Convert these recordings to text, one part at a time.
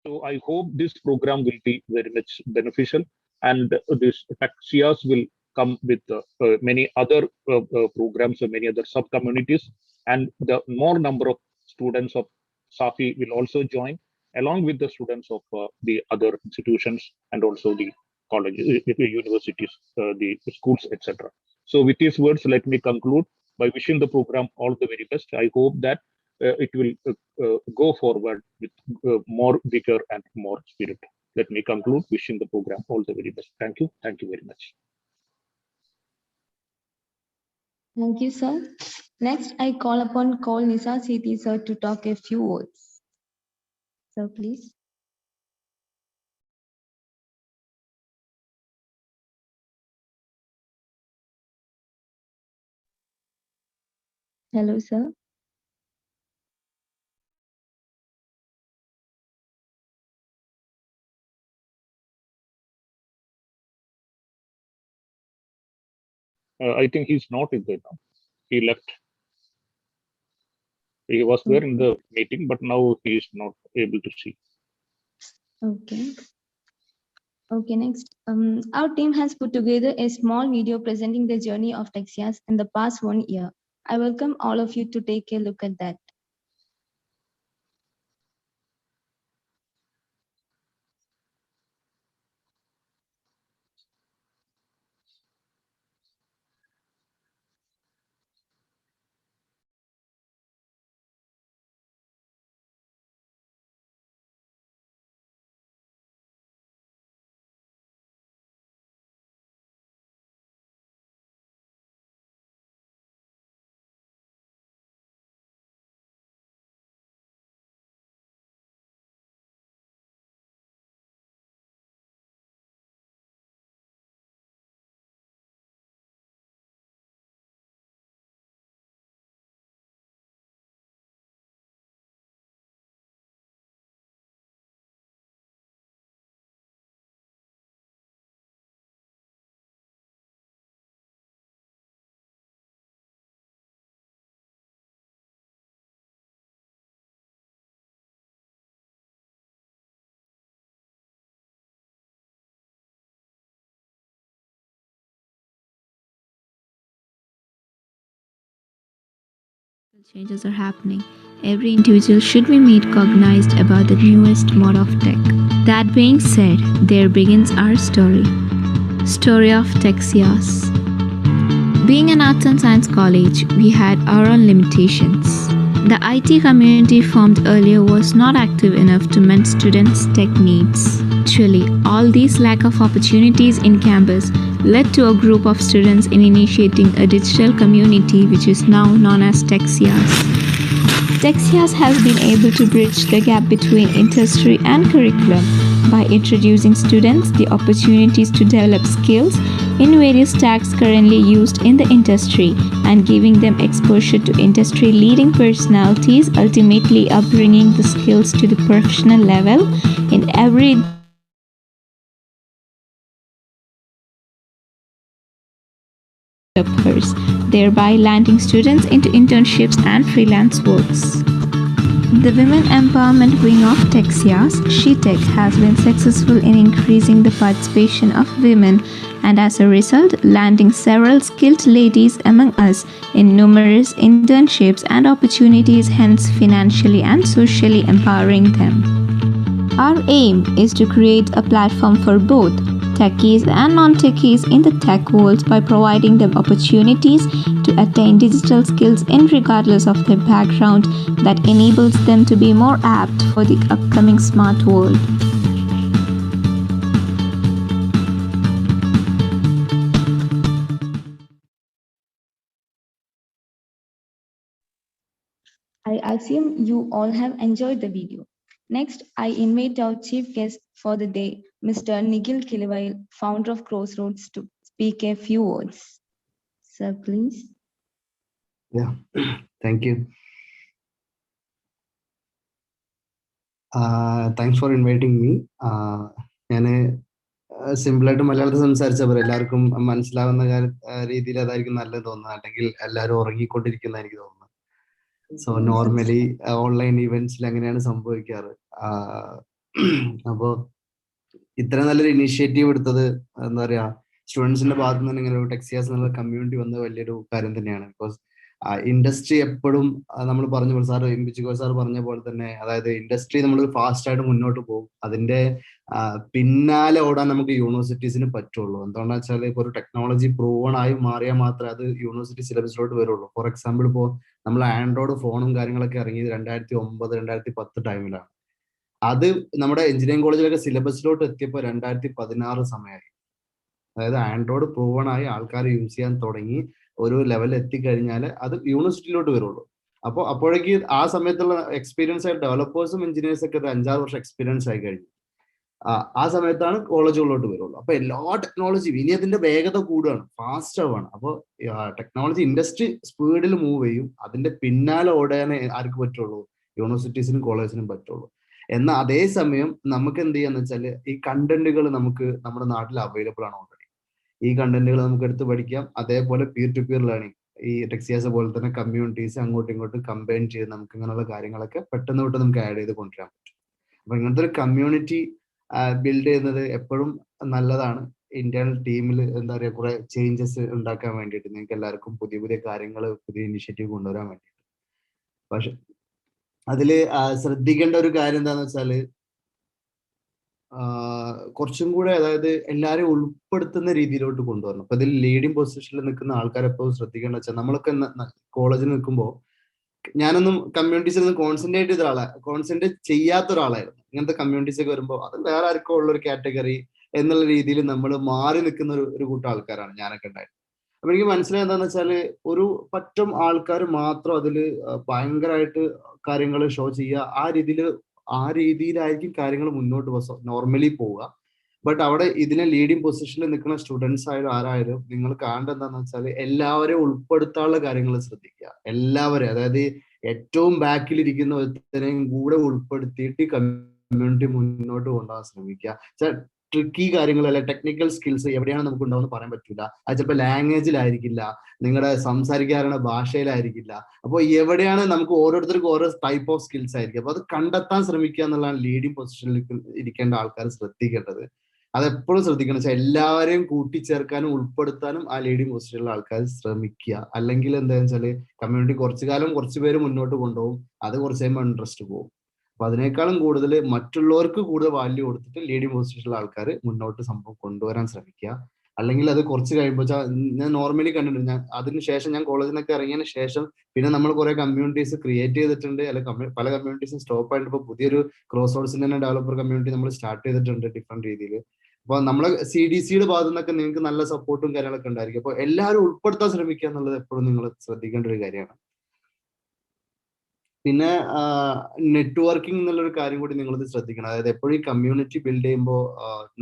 So I hope this program will be very much beneficial, and this Taxias will come with many other programs or many other sub communities, and the more number of students of Safi will also join, along with the students of the other institutions and also the colleges, universities, the schools, etc. So, with these words, let me conclude by wishing the program all the very best. I hope that it will go forward with more vigor and more spirit. Let me conclude wishing the program all the very best. Thank you. Thank you very much. Thank you, sir. Next, I call upon Call Nisa Sethi, sir, to talk a few words. Sir, please. Hello, sir. I think he's not in there now. He left. He was there in Okay. the meeting, but now he is not able to see. Okay. Okay, next. Our team has put together a small video presenting the journey of Texias in the past 1 year. I welcome all of you to take a look at that. Changes are happening. Every individual should be made cognized about the newest mode of tech. That being said, there begins our story. Story of Texias. Being an arts and science college, we had our own limitations. The IT community formed earlier was not active enough to meet students' tech needs. Actually, all these lack of opportunities in campus led to a group of students in initiating a digital community which is now known as Texias. Texias has been able to bridge the gap between industry and curriculum by introducing students the opportunities to develop skills in various tasks currently used in the industry and giving them exposure to industry leading personalities, ultimately upbringing the skills to the professional level in every developers, thereby landing students into internships and freelance works. The Women Empowerment Wing of Texias, SheTech, has been successful in increasing the participation of women and as a result, landing several skilled ladies among us in numerous internships and opportunities, hence financially and socially empowering them. Our aim is to create a platform for both techies and non-techies in the tech world by providing them opportunities to attain digital skills in regardless of their background that enables them to be more apt for the upcoming smart world. I assume you all have enjoyed the video. Next, I invite our chief guest for the day, Mr. Nikhil Kilivail, founder of Crossroads, to speak a few words. Sir, please. Yeah, thank you. Thanks for inviting me. ഞാൻ സിമ്പിളായിട്ട് മലയാളത്തിൽ സംസാരിച്ചാൽ പറയാം എല്ലാവർക്കും മനസ്സിലാവുന്ന രീതിയിൽ അതായിരിക്കും നല്ലത് തോന്നുന്നത്, അല്ലെങ്കിൽ എല്ലാവരും ഉറങ്ങിക്കൊണ്ടിരിക്കുന്ന എനിക്ക് തോന്നുന്നത്. സോ നോർമലി ഓൺലൈൻ ഇവന്റ്സിൽ അങ്ങനെയാണ് സംഭവിക്കാറ്. അപ്പോൾ ഇത്ര നല്ലൊരു ഇനീഷ്യേറ്റീവ് എടുത്തത് എന്താ പറയാ സ്റ്റുഡൻസിന്റെ ഭാഗത്ത് നിന്ന് ഇങ്ങനെ ഒരു ടെക്സിയാസ് എന്നുള്ള കമ്മ്യൂണിറ്റി വന്നത് വലിയൊരു കാര്യം തന്നെയാണ്. ബിക്കോസ് ഇൻഡസ്ട്രി എപ്പോഴും നമ്മൾ പറഞ്ഞ പോലെ സാർ ഇമ്പിച്ചിക്കോ സാർ പറഞ്ഞ പോലെ തന്നെ, അതായത് ഇൻഡസ്ട്രി നമ്മൾ ഫാസ്റ്റ് ആയിട്ട് മുന്നോട്ട് പോകും, അതിന്റെ പിന്നാലെ ഓടാൻ നമുക്ക് യൂണിവേഴ്സിറ്റീസിന് പറ്റുള്ളൂ. എന്താണെന്ന് വെച്ചാൽ ഇപ്പോൾ ഒരു ടെക്നോളജി പ്രൂവൺ ആയി മാറിയാൽ മാത്രമേ അത് യൂണിവേഴ്സിറ്റി സിലബസിലോട്ട് വരുള്ളൂ. ഫോർ എക്സാമ്പിൾ ഇപ്പോൾ നമ്മൾ ആൻഡ്രോയിഡ് ഫോണും കാര്യങ്ങളൊക്കെ ഇറങ്ങിയത് 2009, 2010 ടൈമിലാണ്. അത് നമ്മുടെ എഞ്ചിനീയറിംഗ് കോളേജിലൊക്കെ സിലബസിലോട്ട് എത്തിയപ്പോൾ 2016 സമയമായി. അതായത് ആൻഡ്രോയിഡ് പ്രൂവൺ ആയി ആൾക്കാർ യൂസ് ചെയ്യാൻ തുടങ്ങി ഒരു ലെവലിൽ എത്തിക്കഴിഞ്ഞാൽ അത് യൂണിവേഴ്സിറ്റിയിലോട്ട് വരുള്ളൂ. അപ്പോൾ അപ്പോഴേക്ക് ആ സമയത്തുള്ള എക്സ്പീരിയൻസ് ആയ ഡെവലപ്പേഴ്സും എഞ്ചിനീയേഴ്സും ഒക്കെ 5-6 വർഷം എക്സ്പീരിയൻസ് ആയി കഴിഞ്ഞു. ആ സമയത്താണ് കോളേജുകളിലോട്ട് വരുള്ളൂ. അപ്പൊ എല്ലാ ടെക്നോളജിയും ഇനി അതിന്റെ വേഗത കൂടുകയാണ്, ഫാസ്റ്റ് ആവുകയാണ്. അപ്പോൾ ടെക്നോളജി ഇൻഡസ്ട്രി സ്പീഡിൽ മൂവ് ചെയ്യും, അതിന്റെ പിന്നാലെ ഓടാനേ ആർക്ക് പറ്റുള്ളൂ? യൂണിവേഴ്സിറ്റീസിനും കോളേജിനും പറ്റുള്ളൂ. എന്നാൽ അതേസമയം നമുക്ക് എന്ത് ചെയ്യാന്ന് വെച്ചാൽ ഈ കണ്ടന്റുകൾ നമുക്ക് നമ്മുടെ നാട്ടിൽ അവൈലബിൾ ആണ് ഓൾറെഡി. ഈ കണ്ടന്റുകൾ നമുക്ക് എടുത്ത് പഠിക്കാം. അതേപോലെ പിയർ ടു പിയർ ലേണിംഗ്, ഈ ടെക്സിയാസ് പോലെ തന്നെ കമ്മ്യൂണിറ്റീസ് അങ്ങോട്ടും ഇങ്ങോട്ടും കമ്പൈൻ ചെയ്ത് നമുക്ക് ഇങ്ങനെയുള്ള കാര്യങ്ങളൊക്കെ പെട്ടെന്ന് നമുക്ക് ആഡ് ചെയ്ത് കൊണ്ടുവരാൻ പറ്റും. അപ്പൊ ഇങ്ങനത്തെ ഒരു കമ്മ്യൂണിറ്റി ബിൽഡ് ചെയ്യുന്നത് എപ്പോഴും നല്ലതാണ്. ഇന്റേണൽ ടീമിൽ എന്താ പറയുക, കുറെ ചേഞ്ചസ് ഉണ്ടാക്കാൻ വേണ്ടിയിട്ട്, നിങ്ങൾക്ക് എല്ലാവർക്കും പുതിയ പുതിയ കാര്യങ്ങൾ, പുതിയ ഇനിഷ്യേറ്റീവ് കൊണ്ടുവരാൻ വേണ്ടിയിട്ട്. പക്ഷെ അതില് ശ്രദ്ധിക്കേണ്ട ഒരു കാര്യം എന്താന്ന് വെച്ചാല് കുറച്ചും കൂടെ, അതായത് എല്ലാവരെയും ഉൾപ്പെടുത്തുന്ന രീതിയിലോട്ട് കൊണ്ടുവരണം. അപ്പൊ ഇതിൽ ലീഡിങ് പൊസിഷനിൽ നിൽക്കുന്ന ആൾക്കാരെപ്പോഴും ശ്രദ്ധിക്കേണ്ട വെച്ചാൽ, നമ്മളൊക്കെ കോളേജിൽ നിൽക്കുമ്പോൾ ഞാനൊന്നും കമ്മ്യൂണിറ്റീസിൽ നിന്ന് കോൺസെൻട്രേറ്റ് ചെയ്യാത്ത ഒരാളായിരുന്നു. ഇങ്ങനത്തെ കമ്മ്യൂണിറ്റീസ് ഒക്കെ വരുമ്പോൾ അത് വേറെ ആർക്കോ ഉള്ള ഒരു കാറ്റഗറി എന്നുള്ള രീതിയിൽ നമ്മൾ മാറി നിൽക്കുന്ന ഒരു കൂട്ടം ആൾക്കാരാണ് ഞാനൊക്കെ ഉണ്ടായത്. അപ്പൊ എനിക്ക് മനസ്സിലായത് എന്താന്ന് വെച്ചാല്, ഒരു പറ്റം ആൾക്കാർ മാത്രം അതിൽ ഭയങ്കരമായിട്ട് കാര്യങ്ങൾ ഷോ ചെയ്യുക, ആ രീതിയിലായിരിക്കും കാര്യങ്ങൾ മുന്നോട്ട് നോർമലി പോവുക. ബട്ട് അവിടെ ഇതിനെ ലീഡിങ് പൊസിഷനിൽ നിൽക്കുന്ന സ്റ്റുഡൻസ് ആയാലും ആരായാലും നിങ്ങൾ കാണേണ്ടത് എന്താണെന്ന് വെച്ചാൽ എല്ലാവരെയും ഉൾപ്പെടുത്താനുള്ള കാര്യങ്ങൾ ശ്രദ്ധിക്കുക. എല്ലാവരെയും, അതായത് ഏറ്റവും ബാക്കിൽ ഇരിക്കുന്ന ഒരുത്തനെയും കൂടെ ഉൾപ്പെടുത്തിയിട്ട് കമ്മ്യൂണിറ്റി മുന്നോട്ട് കൊണ്ടുപോകാൻ ശ്രമിക്കുക. ട്രിക്കി കാര്യങ്ങൾ അല്ലെ ടെക്നിക്കൽ സ്കിൽസ് എവിടെയാണ് നമുക്ക് ഉണ്ടാവുമെന്ന് പറയാൻ പറ്റില്ല. അത് ചിലപ്പോൾ ലാംഗ്വേജിലായിരിക്കില്ല, നിങ്ങളുടെ സംസാരിക്കാറുള്ള ഭാഷയിലായിരിക്കില്ല. അപ്പോൾ എവിടെയാണ് നമുക്ക് ഓരോരുത്തർക്കും ഓരോ ടൈപ്പ് ഓഫ് സ്കിൽസ് ആയിരിക്കും. അപ്പൊ അത് കണ്ടെത്താൻ ശ്രമിക്കുക എന്നുള്ളതാണ് ലീഡിങ് പൊസിഷനിൽ ഇരിക്കേണ്ട ആൾക്കാർ ശ്രദ്ധിക്കേണ്ടത്. അതെപ്പോഴും ശ്രദ്ധിക്കണം വെച്ചാൽ എല്ലാവരെയും കൂട്ടിച്ചേർക്കാനും ഉൾപ്പെടുത്താനും ആ ലീഡിങ് പൊസിഷനിലുള്ള ആൾക്കാർ ശ്രമിക്കുക. അല്ലെങ്കിൽ എന്താണെന്ന് വെച്ചാല് കമ്മ്യൂണിറ്റി കുറച്ചു കാലം കുറച്ച് പേര് മുന്നോട്ട് കൊണ്ടുപോകും, അത് കുറച്ച് കഴിയുമ്പോൾ ഇൻട്രസ്റ്റ് പോകും. അപ്പൊ അതിനേക്കാളും കൂടുതൽ മറ്റുള്ളവർക്ക് കൂടുതൽ വാല്യൂ കൊടുത്തിട്ട് ലീഡിങ് പൊസിഷനിലുള്ള ആൾക്കാർ മുന്നോട്ട് സംഭവം കൊണ്ടുവരാൻ ശ്രമിക്കുക. അല്ലെങ്കിൽ അത് കുറച്ച് കഴിയുമ്പോൾ ഞാൻ നോർമലി കണ്ടിട്ടുണ്ട്, അതിനുശേഷം ഞാൻ കോളേജിൽ നിന്നൊക്കെ ഇറങ്ങിയതിന് ശേഷം പിന്നെ നമ്മൾ കുറെ കമ്മ്യൂണിറ്റീസ് ക്രിയേറ്റ് ചെയ്തിട്ടുണ്ട്, അല്ലെങ്കിൽ പല കമ്മ്യൂണിറ്റീസും സ്റ്റോപ്പ് ആയിട്ട് ഇപ്പോൾ പുതിയൊരു ക്രോസ് റോഡ്സിന്റെ തന്നെ ഡെവലപ്പർ കമ്മ്യൂണിറ്റി നമ്മൾ സ്റ്റാർട്ട് ചെയ്തിട്ടുണ്ട് ഡിഫറെന്റ് രീതിയിൽ. അപ്പൊ നമ്മളെ CDCയുടെ ഭാഗത്തു നിന്നൊക്കെ നിങ്ങൾക്ക് നല്ല സപ്പോർട്ടും കാര്യങ്ങളൊക്കെ ഉണ്ടായിരിക്കും. അപ്പൊ എല്ലാവരും ഉൾപ്പെടുത്താൻ ശ്രമിക്കുക എന്നുള്ളത് എപ്പോഴും നിങ്ങൾ ശ്രദ്ധിക്കേണ്ട ഒരു കാര്യമാണ്. പിന്നെ നെറ്റ്വർക്കിംഗ് എന്നുള്ളൊരു കാര്യം കൂടി നിങ്ങളിത് ശ്രദ്ധിക്കണം. അതായത് എപ്പോഴും ഈ കമ്മ്യൂണിറ്റി ബിൽഡ് ചെയ്യുമ്പോൾ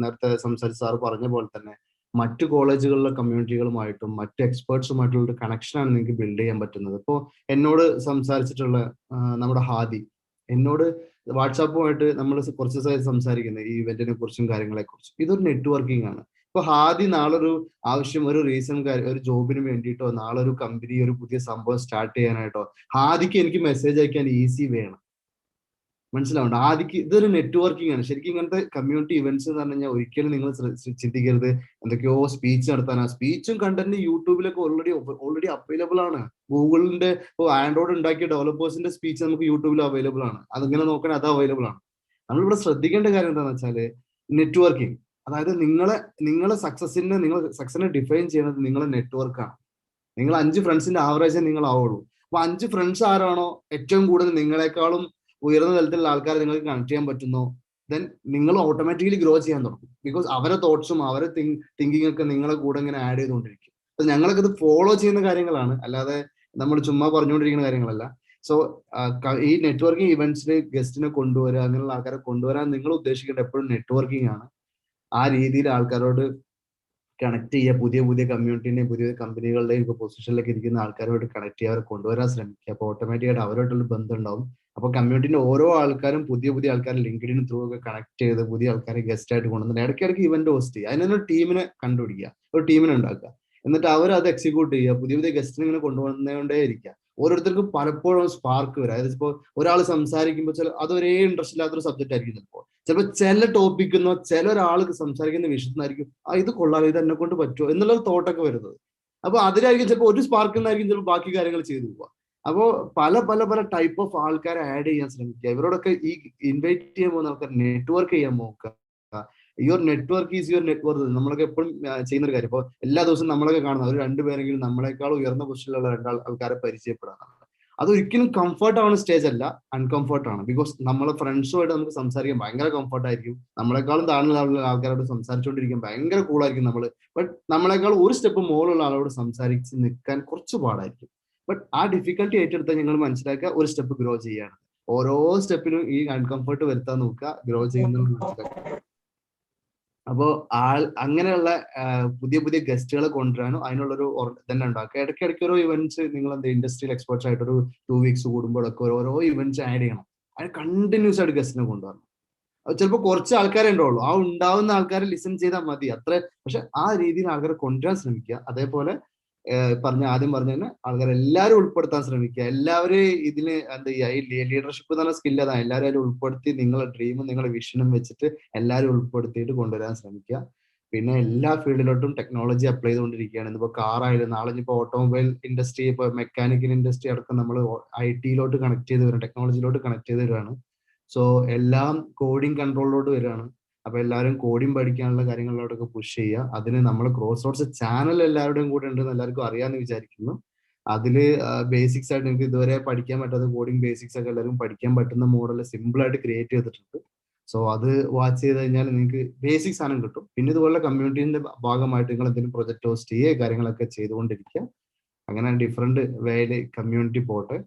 നേരത്തെ സംസാരിച്ച സാർ പറഞ്ഞ പോലെ തന്നെ മറ്റു കോളേജുകളിലെ കമ്മ്യൂണിറ്റികളുമായിട്ടും മറ്റു എക്സ്പേർട്സുമായിട്ടുള്ള ഒരു കണക്ഷനാണ് നിങ്ങൾക്ക് ബിൽഡ് ചെയ്യാൻ പറ്റുന്നത്. ഇപ്പോൾ എന്നോട് സംസാരിച്ചിട്ടുള്ള നമ്മുടെ ഹാദി എന്നോട് വാട്സാപ്പുമായിട്ട് നമ്മൾ കുറച്ച് ദിവസമായി സംസാരിക്കുന്നത് ഈ ഇവന്റിനെ കുറിച്ചും കാര്യങ്ങളെ കുറിച്ചും. ഇതൊരു നെറ്റ്വർക്കിംഗ് ആണ്. ഇപ്പൊ ഹാദി നാളൊരു ആവശ്യം, ഒരു റീസൺ, ഒരു ജോബിന് വേണ്ടിയിട്ടോ, നാളെ ഒരു കമ്പനി ഒരു പുതിയ സംഭവം സ്റ്റാർട്ട് ചെയ്യാനായിട്ടോ ഹാദിക്ക് എനിക്ക് മെസ്സേജ് അയക്കാൻ ഈസി വേണം. മനസ്സിലാവുണ്ട്? ആദ്യം ഇതൊരു നെറ്റ്വർക്കിംഗ് ആണ് ശരിക്കും. ഇങ്ങനത്തെ കമ്മ്യൂണിറ്റി ഇവന്റ്സ് എന്ന് പറഞ്ഞു കഴിഞ്ഞാൽ ഒരിക്കലും നിങ്ങൾ ചിന്തിക്കരുത് എന്തൊക്കെയോ സ്പീച്ച് നടത്താനാ. സ്പീച്ചും കണ്ടന്റ് യൂട്യൂബിലൊക്കെ ഓൾറെഡി അവൈലബിൾ ആണ്. ഗൂഗിളിന്റെ ഇപ്പോൾ ആൻഡ്രോയിഡ് ഉണ്ടാക്കിയ ഡെവലപ്പേഴ്സിന്റെ സ്പീച്ച് നമുക്ക് യൂട്യൂബിൽ അവൈലബിൾ ആണ്. അതിങ്ങനെ നോക്കണേ അത് അവൈലബിൾ ആണ്. നമ്മളിവിടെ ശ്രദ്ധിക്കേണ്ട കാര്യം എന്താണെന്ന് വെച്ചാല് നെറ്റ്വർക്കിംഗ്. അതായത് നിങ്ങളെ സക്സസിനെ ഡിഫൈൻ ചെയ്യുന്നത് നിങ്ങളെ നെറ്റ്വർക്കാണ്. നിങ്ങൾ 5 ഫ്രണ്ട്സിന്റെ ആവറേജ് നിങ്ങൾ ആവുള്ളൂ. അപ്പൊ 5 ഫ്രണ്ട്സ് ആരാണോ ഏറ്റവും കൂടുതൽ നിങ്ങളെക്കാളും ഉയർന്ന തലത്തിലുള്ള ആൾക്കാരെ നിങ്ങൾക്ക് കണക്ട് ചെയ്യാൻ പറ്റുന്നോ, ദെൻ നിങ്ങൾ ഓട്ടോമാറ്റിക്കലി ഗ്രോ ചെയ്യാൻ തുടങ്ങും. ബിക്കോസ് അവരെ തോട്ട്സും അവരെ തിങ്കിങ് ഒക്കെ നിങ്ങളെ കൂടെ ഇങ്ങനെ ആഡ് ചെയ്തുകൊണ്ടിരിക്കും. അപ്പൊ ഞങ്ങളൊക്കെ ഇത് ഫോളോ ചെയ്യുന്ന കാര്യങ്ങളാണ്, അല്ലാതെ നമ്മൾ ചുമ്മാ പറഞ്ഞുകൊണ്ടിരിക്കുന്ന കാര്യങ്ങളല്ല. സോ ഈ നെറ്റ്വർക്കിംഗ് ഇവന്റ്സിൽ ഗസ്റ്റിനെ കൊണ്ടുവരിക, അങ്ങനെയുള്ള ആൾക്കാരെ കൊണ്ടുവരാൻ നിങ്ങൾ ഉദ്ദേശിക്കേണ്ട എപ്പോഴും നെറ്റ്വർക്കിംഗ് ആണ്. ആ രീതിയിൽ ആൾക്കാരോട് കണക്ട് ചെയ്യുക, പുതിയ പുതിയ കമ്മ്യൂണിറ്റിന്റെയും പുതിയ കമ്പനികളുടെയും പൊസിഷനിലേക്ക് ഇരിക്കുന്ന ആൾക്കാരോട് കണക്ട് ചെയ്യുക, അവരെ കൊണ്ടുവരാൻ ശ്രമിക്കുക. അപ്പോൾ ഓട്ടോമാറ്റിക്കായിട്ട് അവരോട്ടുള്ള ബന്ധം ഉണ്ടാവും. അപ്പൊ കമ്മ്യൂണിറ്റിന്റെ ഓരോ ആൾക്കാരും പുതിയ പുതിയ ആൾക്കാരെ ലിങ്ക്ഡിൻ ത്രൂ ഒക്കെ കണക്ട് ചെയ്ത് പുതിയ ആൾക്കാരെ ഗസ്റ്റ് ആയിട്ട് കൊണ്ടുവന്നിട്ട് ഇടയ്ക്കിടയ്ക്ക് ഇവന്റ് ഹോസ്റ്റ് ചെയ്യുക. അതിനൊരു ടീമിനെ കണ്ടുപിടിക്കുക, ഒരു ടീമിനെ ഉണ്ടാക്കുക, എന്നിട്ട് അവർ അത് എക്സിക്യൂട്ട് ചെയ്യുക. പുതിയ പുതിയ ഗസ്റ്റിനെ ഇങ്ങനെ കൊണ്ടുവന്നുകൊണ്ടേ ഇരിക്കുക. ഓരോരുത്തർക്കും പലപ്പോഴും സ്പാർക്ക് വരും. അതായത് ഇപ്പോൾ ഒരാൾ സംസാരിക്കുമ്പോൾ ചില അതൊരേ ഇൻട്രസ്റ്റ് ഇല്ലാത്തൊരു സബ്ജക്റ്റ് ആയിരിക്കും ചിലപ്പോൾ. ചിലപ്പോൾ ചില ടോപ്പിക്കുന്നോ ചില ഒരാൾക്ക് സംസാരിക്കുന്ന വിഷയത്തിനായിരിക്കും ഇത് കൊള്ളാം, ഇത് എന്നെ കൊണ്ട് പറ്റുമോ എന്നുള്ള തോട്ടൊക്കെ വരുന്നത്. അപ്പൊ അതിലായിരിക്കും ചിലപ്പോൾ ഒരു സ്പാർക്കിൽ നിന്നായിരിക്കും ചിലപ്പോൾ ബാക്കി കാര്യങ്ങൾ ചെയ്തു പോവുക. അപ്പോ പല പല പല ടൈപ്പ് ഓഫ് ആൾക്കാരെ ആഡ് ചെയ്യാൻ ശ്രമിക്കുക. ഇവരോടൊക്കെ ഈ ഇൻവൈറ്റ് ചെയ്യാൻ പോകുന്ന ആൾക്കാർ നെറ്റ്വർക്ക് ചെയ്യാൻ നോക്കുക. Your network is your network. നമ്മളൊക്കെ എപ്പോഴും ചെയ്യുന്ന ഒരു കാര്യം. ഇപ്പോൾ എല്ലാ ദിവസവും നമ്മളൊക്കെ കാണുന്ന ഒരു 2 പേരെങ്കിലും നമ്മളെക്കാൾ ഉയർന്ന പൊസിഷനിലുള്ള 2 ആൾക്കാരെ പരിചയപ്പെടാനാണ്. അതൊരിക്കലും കംഫർട്ട് ആവുന്ന സ്റ്റേജ് അല്ല, അൺകംഫർട്ട് ആണ്. ബിക്കോസ് നമ്മളെ ഫ്രണ്ട്സുമായിട്ട് നമുക്ക് സംസാരിക്കാൻ ഭയങ്കര കംഫർട്ട് ആയിരിക്കും. നമ്മളെക്കാളും താഴ്ന്ന ആൾക്കാരോട് സംസാരിച്ചുകൊണ്ടിരിക്കാൻ ഭയങ്കര കൂളായിരിക്കും നമ്മൾ. ബട്ട് നമ്മളെക്കാൾ ഒരു സ്റ്റെപ്പ് മുകളിലുള്ള ആളോട് സംസാരിച്ച് നിൽക്കാൻ കുറച്ച് പാടായിരിക്കും. ബട്ട് ആ ഡിഫിക്കൽട്ടി ഏറ്റെടുത്താൽ ഞങ്ങൾ മനസ്സിലാക്കുക ഒരു സ്റ്റെപ്പ് ഗ്രോ ചെയ്യാണ്. ഓരോ സ്റ്റെപ്പിലും ഈ അൺകംഫർട്ട് വരുത്താൻ നോക്കുക, ഗ്രോ ചെയ്യുന്നത് മനസ്സിലാക്കുക. അപ്പോൾ അങ്ങനെയുള്ള പുതിയ പുതിയ ഗസ്റ്റുകളെ കൊണ്ടുവരാനും അതിനുള്ളൊരു തന്നെ ഉണ്ടാക്കുക. ഇടയ്ക്കിടയ്ക്ക് ഓരോ ഇവന്റ്സ് നിങ്ങൾ എന്താ ഇൻഡസ്ട്രിയൽ എക്സ്പേർട്സ് ആയിട്ട് ഒരു 2 വീക്സ് കൂടുമ്പോഴൊക്കെ ഓരോ ഇവന്റ്സ് ആഡ് ചെയ്യണം. അതിന് കണ്ടിന്യൂസ് ആയിട്ട് ഗസ്റ്റിനെ കൊണ്ടുവരണം. ചിലപ്പോൾ കുറച്ച് ആൾക്കാരെ ഉണ്ടാവുള്ളൂ, ആ ഉണ്ടാവുന്ന ആൾക്കാരെ ലിസൺ ചെയ്താൽ മതി അത്ര. പക്ഷെ ആ രീതിയിൽ ആൾക്കാരെ കൊണ്ടുവരാൻ ശ്രമിക്കുക. അതേപോലെ ആദ്യം പറഞ്ഞ തന്നെ ആൾക്കാരെ എല്ലാവരും ഉൾപ്പെടുത്താൻ ശ്രമിക്കുക. എല്ലാവരും ഇതിന് എന്താ ചെയ്യുക, ഈ ലീഡർഷിപ്പ് എന്ന് പറഞ്ഞ സ്കില്ല് അതാണ്. എല്ലാവരും അതിൽ ഉൾപ്പെടുത്തി നിങ്ങളുടെ ഡ്രീമും നിങ്ങളുടെ വിഷനും വെച്ചിട്ട് എല്ലാവരും ഉൾപ്പെടുത്തിയിട്ട് കൊണ്ടുവരാൻ ശ്രമിക്കുക. പിന്നെ എല്ലാ ഫീൽഡിലോട്ടും ടെക്നോളജി അപ്ലൈ ചെയ്തുകൊണ്ടിരിക്കുകയാണ്. ഇന്നിപ്പോൾ കാറായാലും നാളെ ഇപ്പോൾ ഓട്ടോമൊബൈൽ ഇൻഡസ്ട്രി, ഇപ്പോൾ മെക്കാനിക്കൽ ഇൻഡസ്ട്രി അടക്കം നമ്മൾ IT-ലോട്ട് കണക്ട് ചെയ്ത് വരും, ടെക്നോളജിയിലോട്ട് കണക്ട് ചെയ്ത് വരുവാണ്. സോ എല്ലാം കോഡിങ് കൺട്രോളിലോട്ട് വരികയാണ്. അപ്പൊ എല്ലാവരും കോഡിങ് പഠിക്കാനുള്ള കാര്യങ്ങളിലോട്ടൊക്കെ പുഷ് ചെയ്യുക. അതിന് നമ്മൾ ക്രോസ് റോഡ്സ് ചാനൽ എല്ലാവരുടെയും കൂടെ ഉണ്ടെന്ന് എല്ലാവർക്കും അറിയാമെന്ന് വിചാരിക്കുന്നു. അതില് ബേസിക്സ് ആയിട്ട് നിങ്ങൾക്ക് ഇതുവരെ പഠിക്കാൻ പറ്റാത്ത കോഡിങ് ബേസിക്സ് ഒക്കെ എല്ലാവർക്കും പഠിക്കാൻ പറ്റുന്ന മോഡൽ സിമ്പിൾ ആയിട്ട് ക്രിയേറ്റ് ചെയ്തിട്ടുണ്ട്. സോ അത് വാച്ച് ചെയ്ത് കഴിഞ്ഞാൽ നിങ്ങൾക്ക് ബേസിക് സാധനം കിട്ടും. പിന്നെ ഇതുപോലെ കമ്മ്യൂണിറ്റീന്റെ ഭാഗമായിട്ട് നിങ്ങൾ എന്തെങ്കിലും പ്രൊജക്ട് ഹോസ്റ്റ് ചെയ്യുക, കാര്യങ്ങളൊക്കെ ചെയ്തുകൊണ്ടിരിക്കുക. അങ്ങനെ ഡിഫറെന്റ് വേയില് കമ്മ്യൂണിറ്റി പോട്ടെ.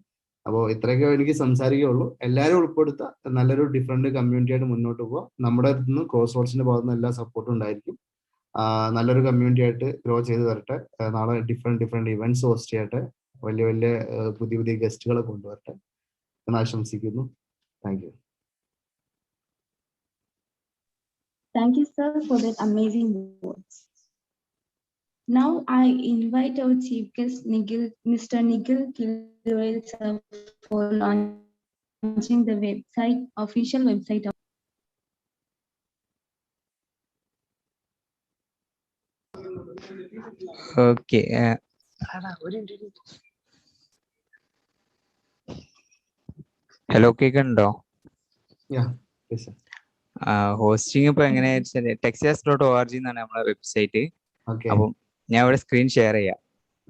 അപ്പോൾ ഇത്രയൊക്കെ എനിക്ക് സംസാരിക്കുകയുള്ളൂ. എല്ലാവരും ഉൾപ്പെടുത്തുക, നല്ലൊരു ഡിഫറെന്റ് കമ്മ്യൂണിറ്റി ആയിട്ട് മുന്നോട്ട് പോവുക. നമ്മുടെ അടുത്ത് നിന്ന് ക്രോസ് റോഡ്സിന്റെ ഭാഗത്ത് നിന്ന് എല്ലാ സപ്പോർട്ടും ഉണ്ടായിരിക്കും. നല്ലൊരു കമ്മ്യൂണിറ്റി ആയിട്ട് ഗ്രോ ചെയ്ത് വരട്ടെ. നാളെ ഡിഫറെന്റ് ഇവന്റ്സ് ഹോസ്റ്റ് ചെയ്യട്ടെ. വലിയ വലിയ പുതിയ പുതിയ ഗസ്റ്റുകളെ കൊണ്ടുവരട്ടെ എന്ന് ആശംസിക്കുന്നു. Thank you. Thank you, sir, for that amazing words. Now I invite our chief guest, Mr. Nikhil Kilivail, sir, for launching the official website of. Okay. Hello, കേൾക്കുന്നുണ്ടോ? ഹോസ്റ്റിംഗ് ഇപ്പൊ എങ്ങനെയാ വെച്ചാൽ texias.org എന്നാണ് നമ്മളെ വെബ്സൈറ്റ്. അപ്പം ഞാൻ ഇവിടെ സ്ക്രീൻ ഷെയർ ചെയ്യാം.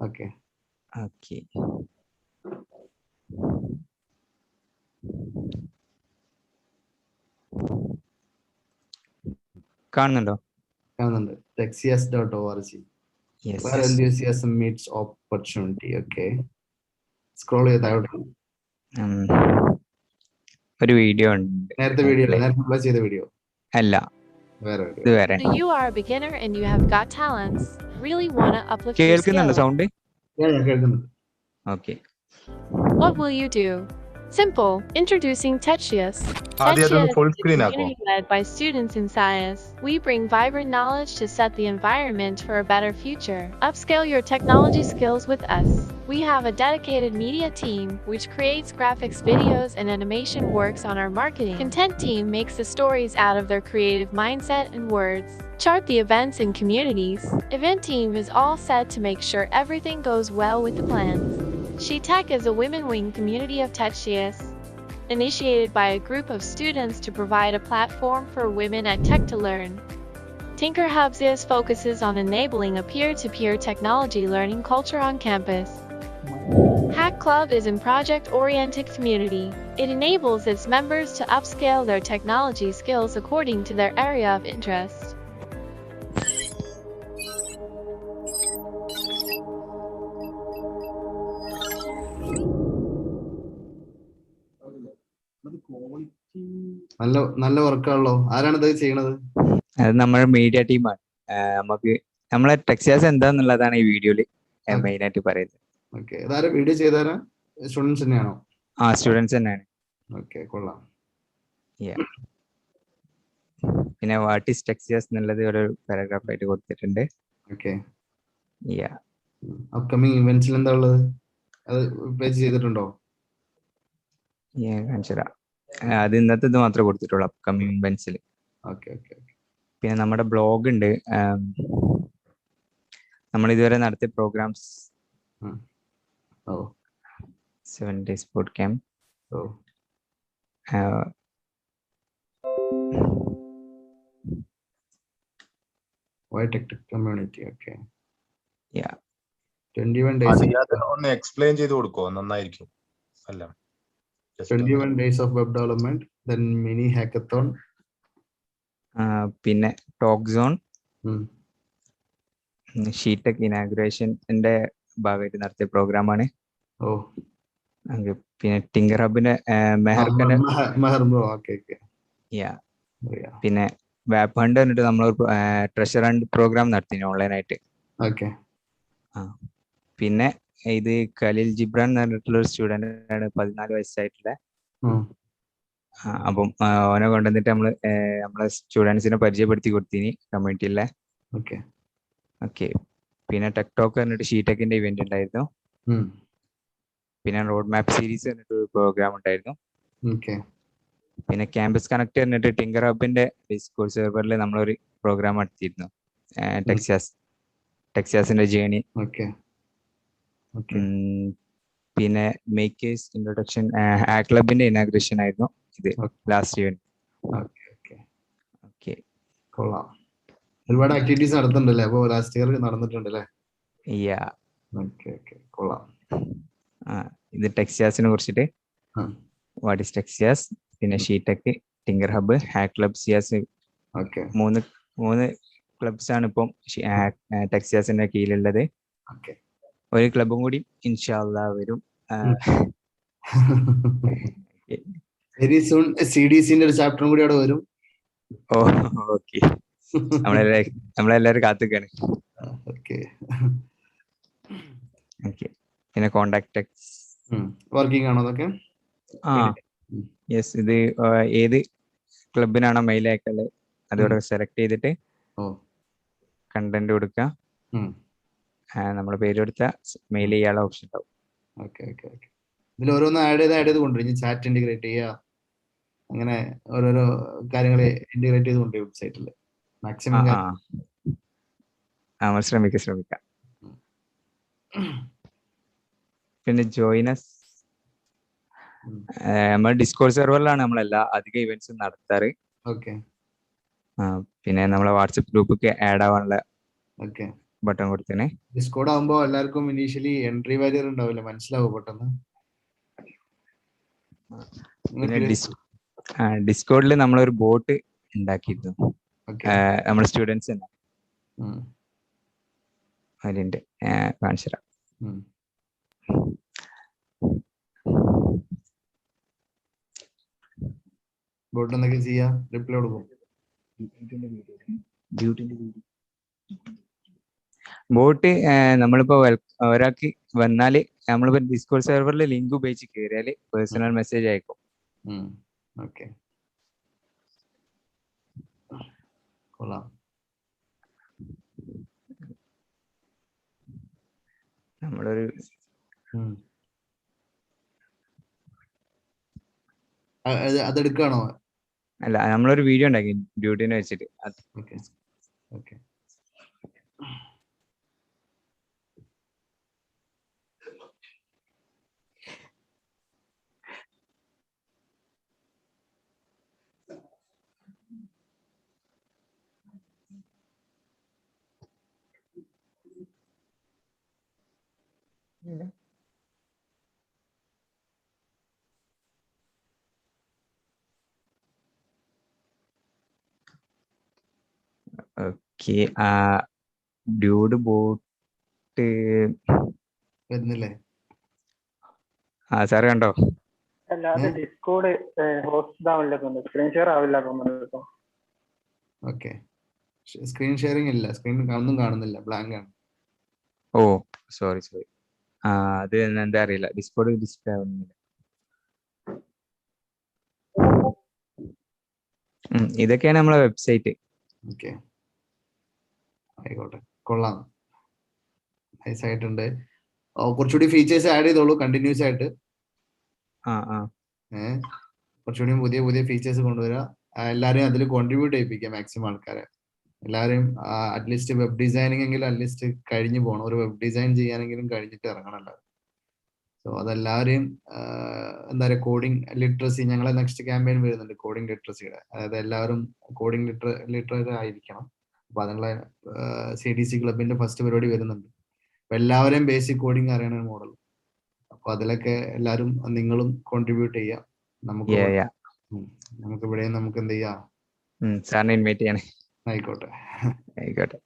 ഓക്കെ. കാണുന്നുണ്ടോ? കാണുന്നുണ്ട്. texias.org. Where enthusiasm meets opportunity. Okay. Scroll ചെയ്താൽ ഒരു വീഡിയോ ഉണ്ട്. നേരത്തെ പ്ലേ ചെയ്ത വീഡിയോ അല്ല, വേറെ. You are a beginner and you have got talents. Really want to uplift your കേൾക്കുന്നുണ്ടോ skills. സൗണ്ട്? കേൾക്കുന്നുണ്ട്. Okay. What will you do? Simple. Introducing Techias. Techias is a community led by students in science. We bring vibrant knowledge to set the environment for a better future. Upscale your technology skills with us. We have a dedicated media team which creates graphics, videos, and animation works on our marketing. Content team makes the stories out of their creative mindset and words. Chart the events and communities. Event team is all set to make sure everything goes well with the plans. She Tech is a women wing community of Techias, initiated by a group of students to provide a platform for women at Tech to learn. Tinker Hubs focuses on enabling a peer-to-peer technology learning culture on campus. Hack Club is a project-oriented community. It enables its members to upscale their technology skills according to their area of interest. നല്ല വർക്കാണല്ലോ. ആരാണ് ഇത് ചെയ്യണത്? അത് നമ്മുടെ media ടീമാണ്. നമുക്ക് നമ്മളെ ടെക്സിയാസ് എന്താന്നുള്ളതാണ് ഈ വീഡിയോയില് മെയിൻ ആയിട്ട് പറയുന്നത്. ഓക്കെ. ഇതാരാ വീഡിയോ ചെയ്താരാ? സ്റ്റുഡൻസ് തന്നെയാണോ? സ്റ്റുഡൻസ് തന്നെയാണ്. ഓക്കെ, കൊള്ളാം. പിന്നെ വാട്ട് ഈസ് ടെക്സിയാസ് എന്നുള്ളത് ഒരു പാരഗ്രാഫ് ആയിട്ട് കൊടുത്തിട്ടുണ്ട്. ഓക്കെ. അപ്കമിങ് ഇവന്റ്സിൽ എന്താ ഉള്ളത്? അത് പേജ് ചെയ്തിട്ടുണ്ടോ? കാണിച്ചുതരാം. അത് ഇന്നത്തെ ഇത് മാത്രമേ കൊടുത്തിട്ടുള്ളൂ, അപ്കമിങ് ഇവന്റ്സിൽ. Okay okay. പിന്നെ നമ്മുടെ ബ്ലോഗ് ഉണ്ട്. നമ്മൾ ഇതുവരെ നടത്തിയ programmes, 7 days boot camp, Tech community. Okay. Yeah. 21 days. ഒന്ന് എക്സ്പ്ലെയിൻ ചെയ്ത് കൊടുക്കോ, നന്നായിരിക്കും. അല്ല 21 days of web development, then mini hackathon. പിന്നെ ടോക്ക് സോൺ, ഷീടെക് ഇനാഗുറേഷന്റെ ഭാഗമായിട്ട് നടത്തിയ പ്രോഗ്രാമാണ്. പിന്നെ ടിങ്കർ ഹബിന്റെ പിന്നെ വാപ്പ് ഹണ്ട് പറഞ്ഞിട്ട് നമ്മൾ ട്രഷർ ഹണ്ട് പ്രോഗ്രാം നടത്തിന് ഓൺലൈനായിട്ട്. പിന്നെ ഇത് ഖലീൽ ജിബ്രാൻ എന്ന് പറഞ്ഞിട്ടുള്ള ഒരു സ്റ്റുഡന്റ് ആണ്, 14 വയസ്സായിട്ടുള്ള. അപ്പം ഓനെ കൊണ്ടുവന്നിട്ട് നമ്മളെ സ്റ്റുഡൻസിനെ പരിചയപ്പെടുത്തി കൊടുത്തിന് കമ്മ്യൂണിറ്റിയിലെ. ഓക്കെ. പിന്നെ ടെക്ടോക്ക് പറഞ്ഞിട്ട് ഷീടെക്കിന്റെ ഇവന്റ് ഉണ്ടായിരുന്നു. പിന്നെ റോഡ് മാപ്പ് സീരീസ് പറഞ്ഞിട്ട് ഒരു പ്രോഗ്രാം ഉണ്ടായിരുന്നു. പിന്നെ ക്യാമ്പസ് കണക്ട് പറഞ്ഞിട്ട് ടിങ്കർ ഹബിന്റെ ഡിസ്കോർഡ് സെർവറിൽ നമ്മളൊരു പ്രോഗ്രാം നടത്തിയിരുന്നു, ടെക്സാസിന്റെ ജേണി. പിന്നെ മേക്കേഴ്സ് ഇൻട്രൊഡക്ഷൻ, ഹാക്ക് ക്ലബിന്റെ ഇനാഗ്രേഷൻ ആയിരുന്നു ഇത് ലാസ്റ്റ് ഇവന്റ്. ഓക്കെ. കൊള്ളാം. ഒരുപാട് ആക്ടിവിറ്റീസ് നടത്തുന്നുണ്ടല്ലേ? അപ്പൊ ലാസ്റ്റ് ഇയർ നടന്നിട്ടുണ്ടല്ലേ? കൊള്ളാം. ഇത് ടെക്സാസിനെ കുറിച്ചിട്ട്, വാട്ട് ഈസ് ടെക്സാസ്, പിന്നെ SheTech, Tinker Hub, hack club, സിയാസ്. മൂന്ന് ക്ലബ്സ് ആണ് ഇപ്പം ടെക്സാസിന്റെ കീഴിലുള്ളത്. ഒരു ക്ലബും കൂടി ഇൻഷാ അല്ലാഹ് വരും. വെരി സൂൺ സിഡിസിന്റെ ഒരു ചാപ്റ്ററും കൂടി അവിടെ വരും. ഓക്കെ. നമ്മളെല്ലാരും കാത്തുക്കാണ്. പിന്നെ കോണ്ടാക്ട് ടെക്സ് വർക്കിംഗ് ആണോ അതൊക്കെ? യെസ്. ഇത് ഏത് ക്ലബിനാണോ മെയിൽ അയക്കല് അതോടെ സെലക്ട് ചെയ്തിട്ട് കണ്ടന്റ് കൊടുക്കുക, നമ്മുടെ പേര് കൊടുത്താൽ മെയിൽ ചെയ്യാനുള്ള ഓപ്ഷൻ ഉണ്ടാവും. ഇതിൽ ഓരോന്ന് ആഡ് ചെയ്ത് കൊണ്ടുവരും. ചാറ്റ് ഇന്റഗ്രേറ്റ് ചെയ്യുക, അങ്ങനെ ഓരോരോ കാര്യങ്ങൾ ഇന്റഗ്രേറ്റ് ചെയ്ത് കൊണ്ടുവരും വെബ്സൈറ്റിൽ. മാക്സിമം ശ്രമിക്കാം. പിന്നെ ജോയിനസ്, നമ്മൾ ഡിസ്കോർഡ് സെർവറിലാണ് നമ്മളെല്ലാ അധിക ഇവന്റ്സും നടത്താറ്. പിന്നെ നമ്മളെ വാട്സപ്പ് ഗ്രൂപ്പൊക്കെ ആഡ് ആവാനുള്ള ബട്ടൺ കൊടുത്തേനെ. ഡിസ്കോർഡ് ആവുമ്പോ എല്ലാവർക്കും ഇനീഷ്യലി എൻട്രി വാല്യർ ഉണ്ടാവില്ല, മനസ്സിലാവും പെട്ടെന്ന്. പിന്നെ ഡിസ്കോർഡിൽ നമ്മളൊരു ബോട്ട് ഉണ്ടാക്കിയിരുന്നു, നമ്മുടെ സ്റ്റുഡൻസ് തന്നെ. അതിന്റെ കാണിച്ചു തരാം. ബോട്ട് എന്തൊക്കെ ചെയ്യാ? റിപ്ലൈ കൊടുക്കും. ബോട്ട് നമ്മളിപ്പോ ഒരാൾക്ക് വന്നാല് നമ്മളിപ്പോ ഡിസ്കോർഡ് സെർവറിൽ ലിങ്ക് ഉപയോഗിച്ച് കയറിയാല് പേഴ്സണൽ മെസ്സേജ് അയക്കും. നമ്മളൊരു അതെടുക്കാണോ? അല്ല, നമ്മളൊരു വീഡിയോ ഉണ്ടാക്കി ഡ്യൂട്ടിനെ വെച്ചിട്ട്. ഓക്കെ. ഡ്യൂഡ് ബോട്ട് വരുന്നില്ലേ? സാറ് കണ്ടോ? സ്ക്രീൻ ഷെയറിംഗ് ഇല്ല, സ്ക്രീൻ ഒന്നും കാണുന്നില്ല, ബ്ലാങ്ക് ആണ്. ഓ സോറി. അത് എന്താ അറിയില്ല, ഡിസ്കോർഡ് ഡിസ്പ്ലേ ആവുന്നില്ല. ഇതൊക്കെയാണ് നമ്മളെ വെബ്സൈറ്റ്. ആയിക്കോട്ടെ, കൊള്ളാം, നൈസ് ആയിട്ടുണ്ട്. കുറച്ചുകൂടി ഫീച്ചേഴ്സ് ആഡ് ചെയ്തോളൂ കണ്ടിന്യൂസ് ആയിട്ട്. കുറച്ചുകൂടി പുതിയ പുതിയ ഫീച്ചേഴ്സ് കൊണ്ടുവരിക, എല്ലാവരെയും അതിൽ കോൺട്രിബ്യൂട്ട് ചെയ്യിപ്പിക്കുക മാക്സിമം ആൾക്കാരെ. എല്ലാവരെയും അറ്റ്ലീസ്റ്റ് വെബ് ഡിസൈനിങ് എങ്കിലും അറ്റ്ലീസ്റ്റ് കഴിഞ്ഞു പോകണം, ഒരു വെബ് ഡിസൈൻ ചെയ്യാനെങ്കിലും കഴിഞ്ഞിട്ട് ഇറങ്ങണം എല്ലാവരും. സോ അതെല്ലാവരെയും എന്താ പറയുക, കോഡിങ് ലിറ്ററസി, ഞങ്ങളെ നെക്സ്റ്റ് ക്യാമ്പയിൻ വരുന്നുണ്ട് കോഡിങ് ലിറ്ററസിയുടെ, അതായത് എല്ലാവരും കോഡിങ് ലിറ്ററേറ്റ് ആയിരിക്കണം. അപ്പൊ അതിനുള്ള CDC ക്ലബിന്റെ ഫസ്റ്റ് പരിപാടി വരുന്നുണ്ട്. അപ്പൊ എല്ലാവരെയും ബേസിക് കോഡിങ് അറിയണ മോഡൽ. അപ്പൊ അതിലൊക്കെ എല്ലാവരും നിങ്ങളും കോൺട്രിബ്യൂട്ട് ചെയ്യാം. നമുക്ക് ഇവിടെ നമുക്ക് എന്ത് ചെയ്യാം, സാറിനെ ഇൻവൈറ്റ് ചെയ്യണേ. ആയിക്കോട്ടെ.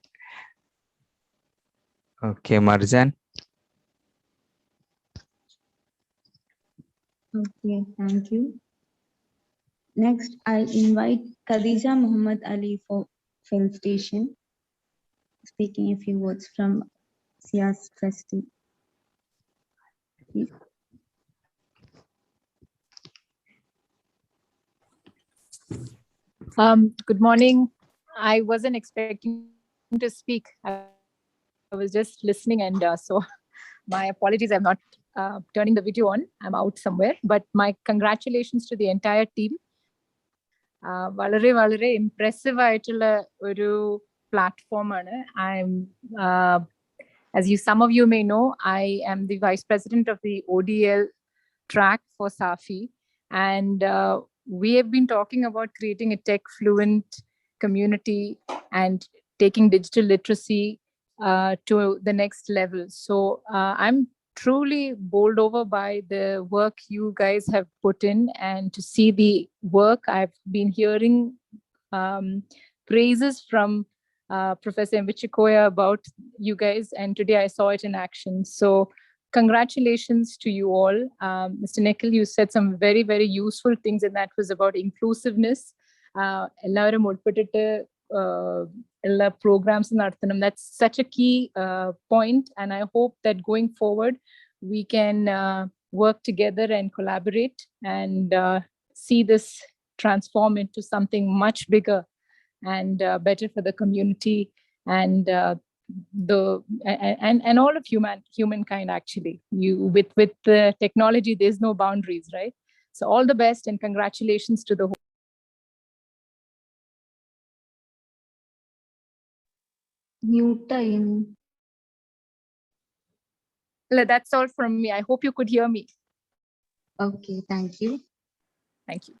Okay, Marjan. Okay, thank you. Next, I invite Khadija Muhammad Ali for Film Station, speaking a few words from SIAS Festi. Good morning. I wasn't expecting to speak. I was just listening, and so my apologies. I'm not turning the video on. I'm out somewhere. But my congratulations to the entire team. വളരെ impressive ആയിട്ടുള്ള ഒരു platform ആണ്. Some of you may know, I am the Vice President of the ODL track for SAFI, and we have been talking about creating a tech-fluent community and taking digital literacy to the next level. So I'm truly bowled over by the work you guys have put in, and to see the work. I've been hearing praises from Professor Mvichikoya about you guys, and today I saw it in action. So congratulations to you all. Mr. Nikhil, you said some very, very useful things, and that was about inclusiveness. Ellarum ulpettittu ella programs naduthanam. That's such a key point, and I hope that going forward we can work together and collaborate and see this transform into something much bigger and better for the community and and all of humankind. Actually, with the technology, there's no boundaries, right? So all the best and congratulations to the whole. That's all from me. I hope you could hear me. Okay, thank you. Thank you.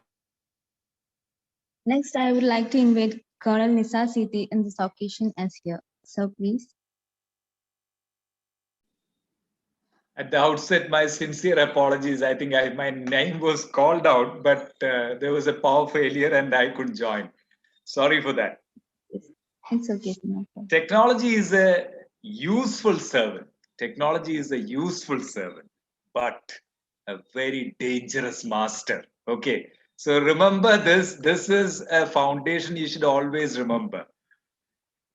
Next, I would like to invite Colonel Nisa Siti in this occasion as here. So please. At the outset, my sincere apologies. I think my name was called out, but there was a power failure and I couldn't join. Sorry for that. It's okay. No problem. Technology is a useful servant. Technology is a useful servant, but a very dangerous master. Okay. So remember this. This is a foundation you should always remember.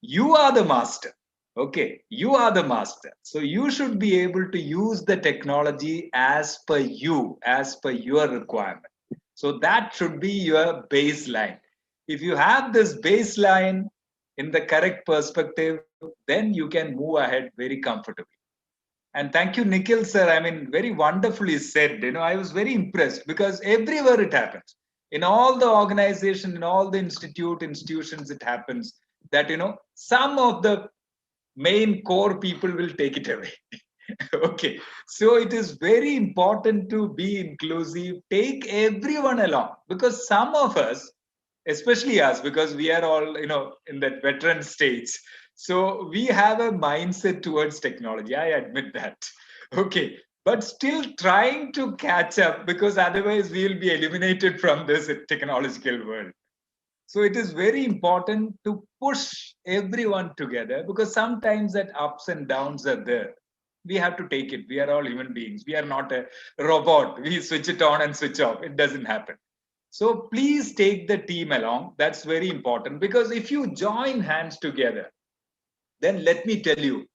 You are the master. Okay, you are the master. So you should be able to use the technology as per you, as per your requirement. So that should be your baseline. If you have this baseline in the correct perspective, then you can move ahead very comfortably. And thank you, Nikhil, sir. I mean, very wonderfully said. I was very impressed because everywhere it happens. In all the organization, in all the institutions, it happens that, some of the main core people will take it away. Okay, so it is very important to be inclusive, take everyone along, because some of us, especially us, because we are all in that veteran stage, so we have a mindset towards technology. I admit that. Okay, but still trying to catch up, because otherwise we will be eliminated from this technological world. So it is very important to push everyone together, because sometimes that ups and downs are there. We have to take it. We are all human beings. We are not a robot. We switch it on and switch off. It doesn't happen. So please take the team along. That's very important, because if you join hands together, then let me tell you,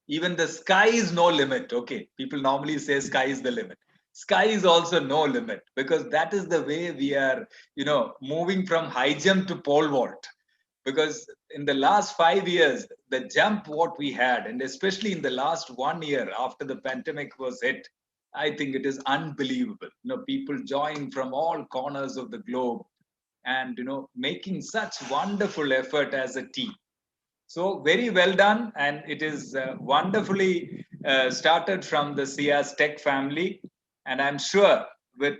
even the sky is no limit. Okay, people normally say sky is the limit. Sky is also no limit, because that is the way we are, moving from high jump to pole vault. Because in the last 5 years, the jump what we had, and especially in the last 1 year after the pandemic was hit, I think it is unbelievable. People join from all corners of the globe and, making such wonderful effort as a team. So very well done. And it is wonderfully started from the SIAS Tech family. And I'm sure with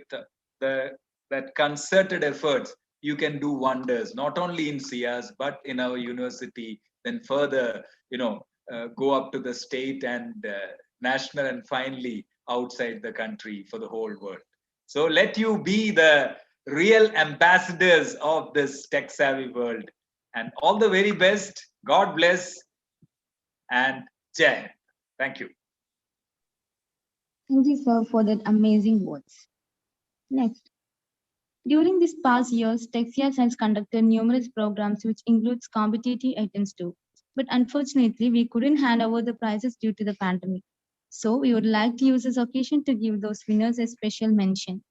that concerted efforts, you can do wonders, not only in SIAS, but in our university, then further, go up to the state and national, and finally outside the country for the whole world. So let you be the real ambassadors of this tech savvy world. And all the very best. God bless and Jai Hind. Thank you. Thank you, sir, for that amazing words. Next. During this past years, TechSIAS has conducted numerous programs which includes competitive items too. But unfortunately, we couldn't hand over the prizes due to the pandemic. So we would like to use this occasion to give those winners a special mention.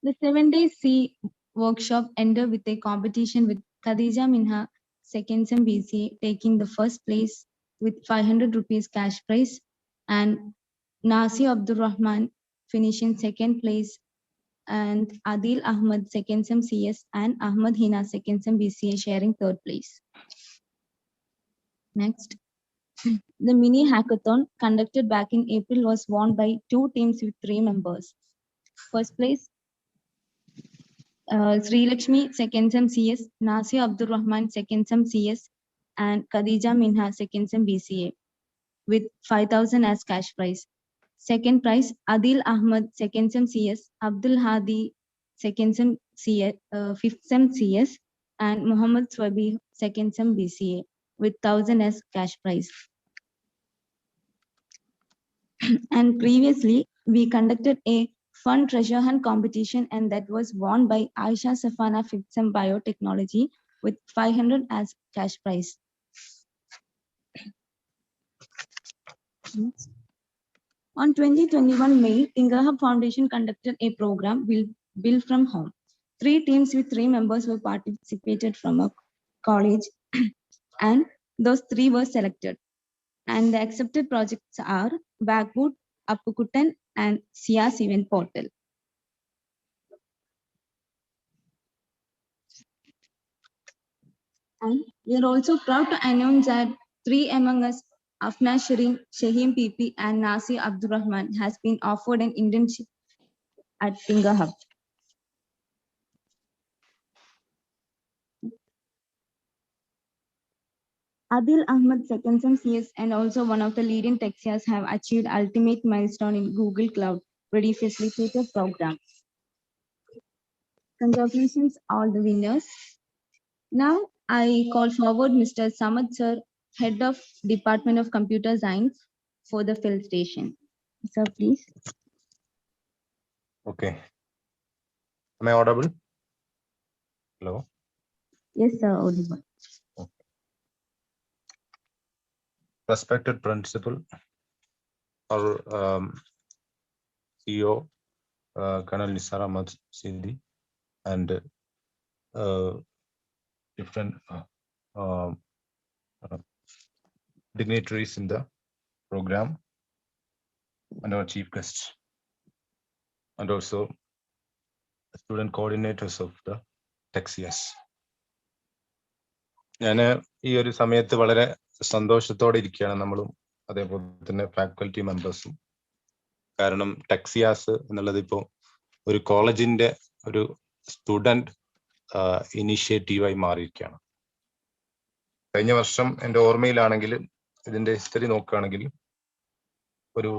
The 7-day C workshop ended with a competition with Khadija Minha, second sem BCA, taking the first place with 500 rupees cash prize, and Nasi Abdul Rahman finishing second place, and Adil Ahmad, second sem CS, and Ahmad Hina, second sem BCA, sharing third place. Next. The mini hackathon conducted back in April was won by 2 teams with 3 members. First place, Sri Lakshmi, second sem CS, Nasir Abdul Rahman, second sem CS, and Khadija Minha, second sem BCA, with 5,000 as cash prize. Second prize, Adil Ahmad, second sem CS, Abdul Hadi, second sem CS, fifth sem CS, and Muhammad Swabi, second sem BCA, with 1,000 as cash prize. And previously, we conducted a fun treasure hunt competition, and that was won by Aisha Safana, 5th sem biotechnology, with 500 as cash prize. On 2021 May, Tingrahab Foundation conducted a program, Build from Home. 3 teams with 3 members were participated from a college, and those 3 were selected. And the accepted projects are Backwood, Appukutan, and SIAS Event Portal. And we are also proud to announce that 3 among us, Afna Shireen, Shaheen PP, and Nasir Abdul Rahman, has been offered an internship at Tingrahab. Adil Ahmad, second sem CS, and also one of the leading TechSIAS, have achieved ultimate milestone in Google Cloud Ready Facilitator program. Congratulations, all the winners. Now I call forward Mr. Samad Sir, Head of Department of Computer Science, for the fill station. Sir, please. Okay. Am I audible? Hello? Yes, sir, audible. Okay. Respected principal, our CEO, Colonel Nisar Ahmad Sindhi, and different dignitaries in the program, and our chief guests, and also the student coordinators of the TechSIAS. ഞാൻ ഈ ഒരു സമയത്ത് വളരെ സന്തോഷത്തോടെ ഇരിക്കുകയാണ്, നമ്മളും അതേപോലെ തന്നെ ഫാക്കൽറ്റി മെമ്പേഴ്സും. കാരണം TechSIAS എന്നുള്ളത് ഇപ്പോൾ ഒരു കോളേജിന്റെ ഒരു സ്റ്റുഡന്റ് ഇനിഷ്യേറ്റീവായി മാറിയിരിക്കുകയാണ്. കഴിഞ്ഞ വർഷം എൻ്റെ ഓർമ്മയിലാണെങ്കിൽ, ഇതിന്റെ ഹിസ്റ്ററി നോക്കുകയാണെങ്കിൽ, ഒരു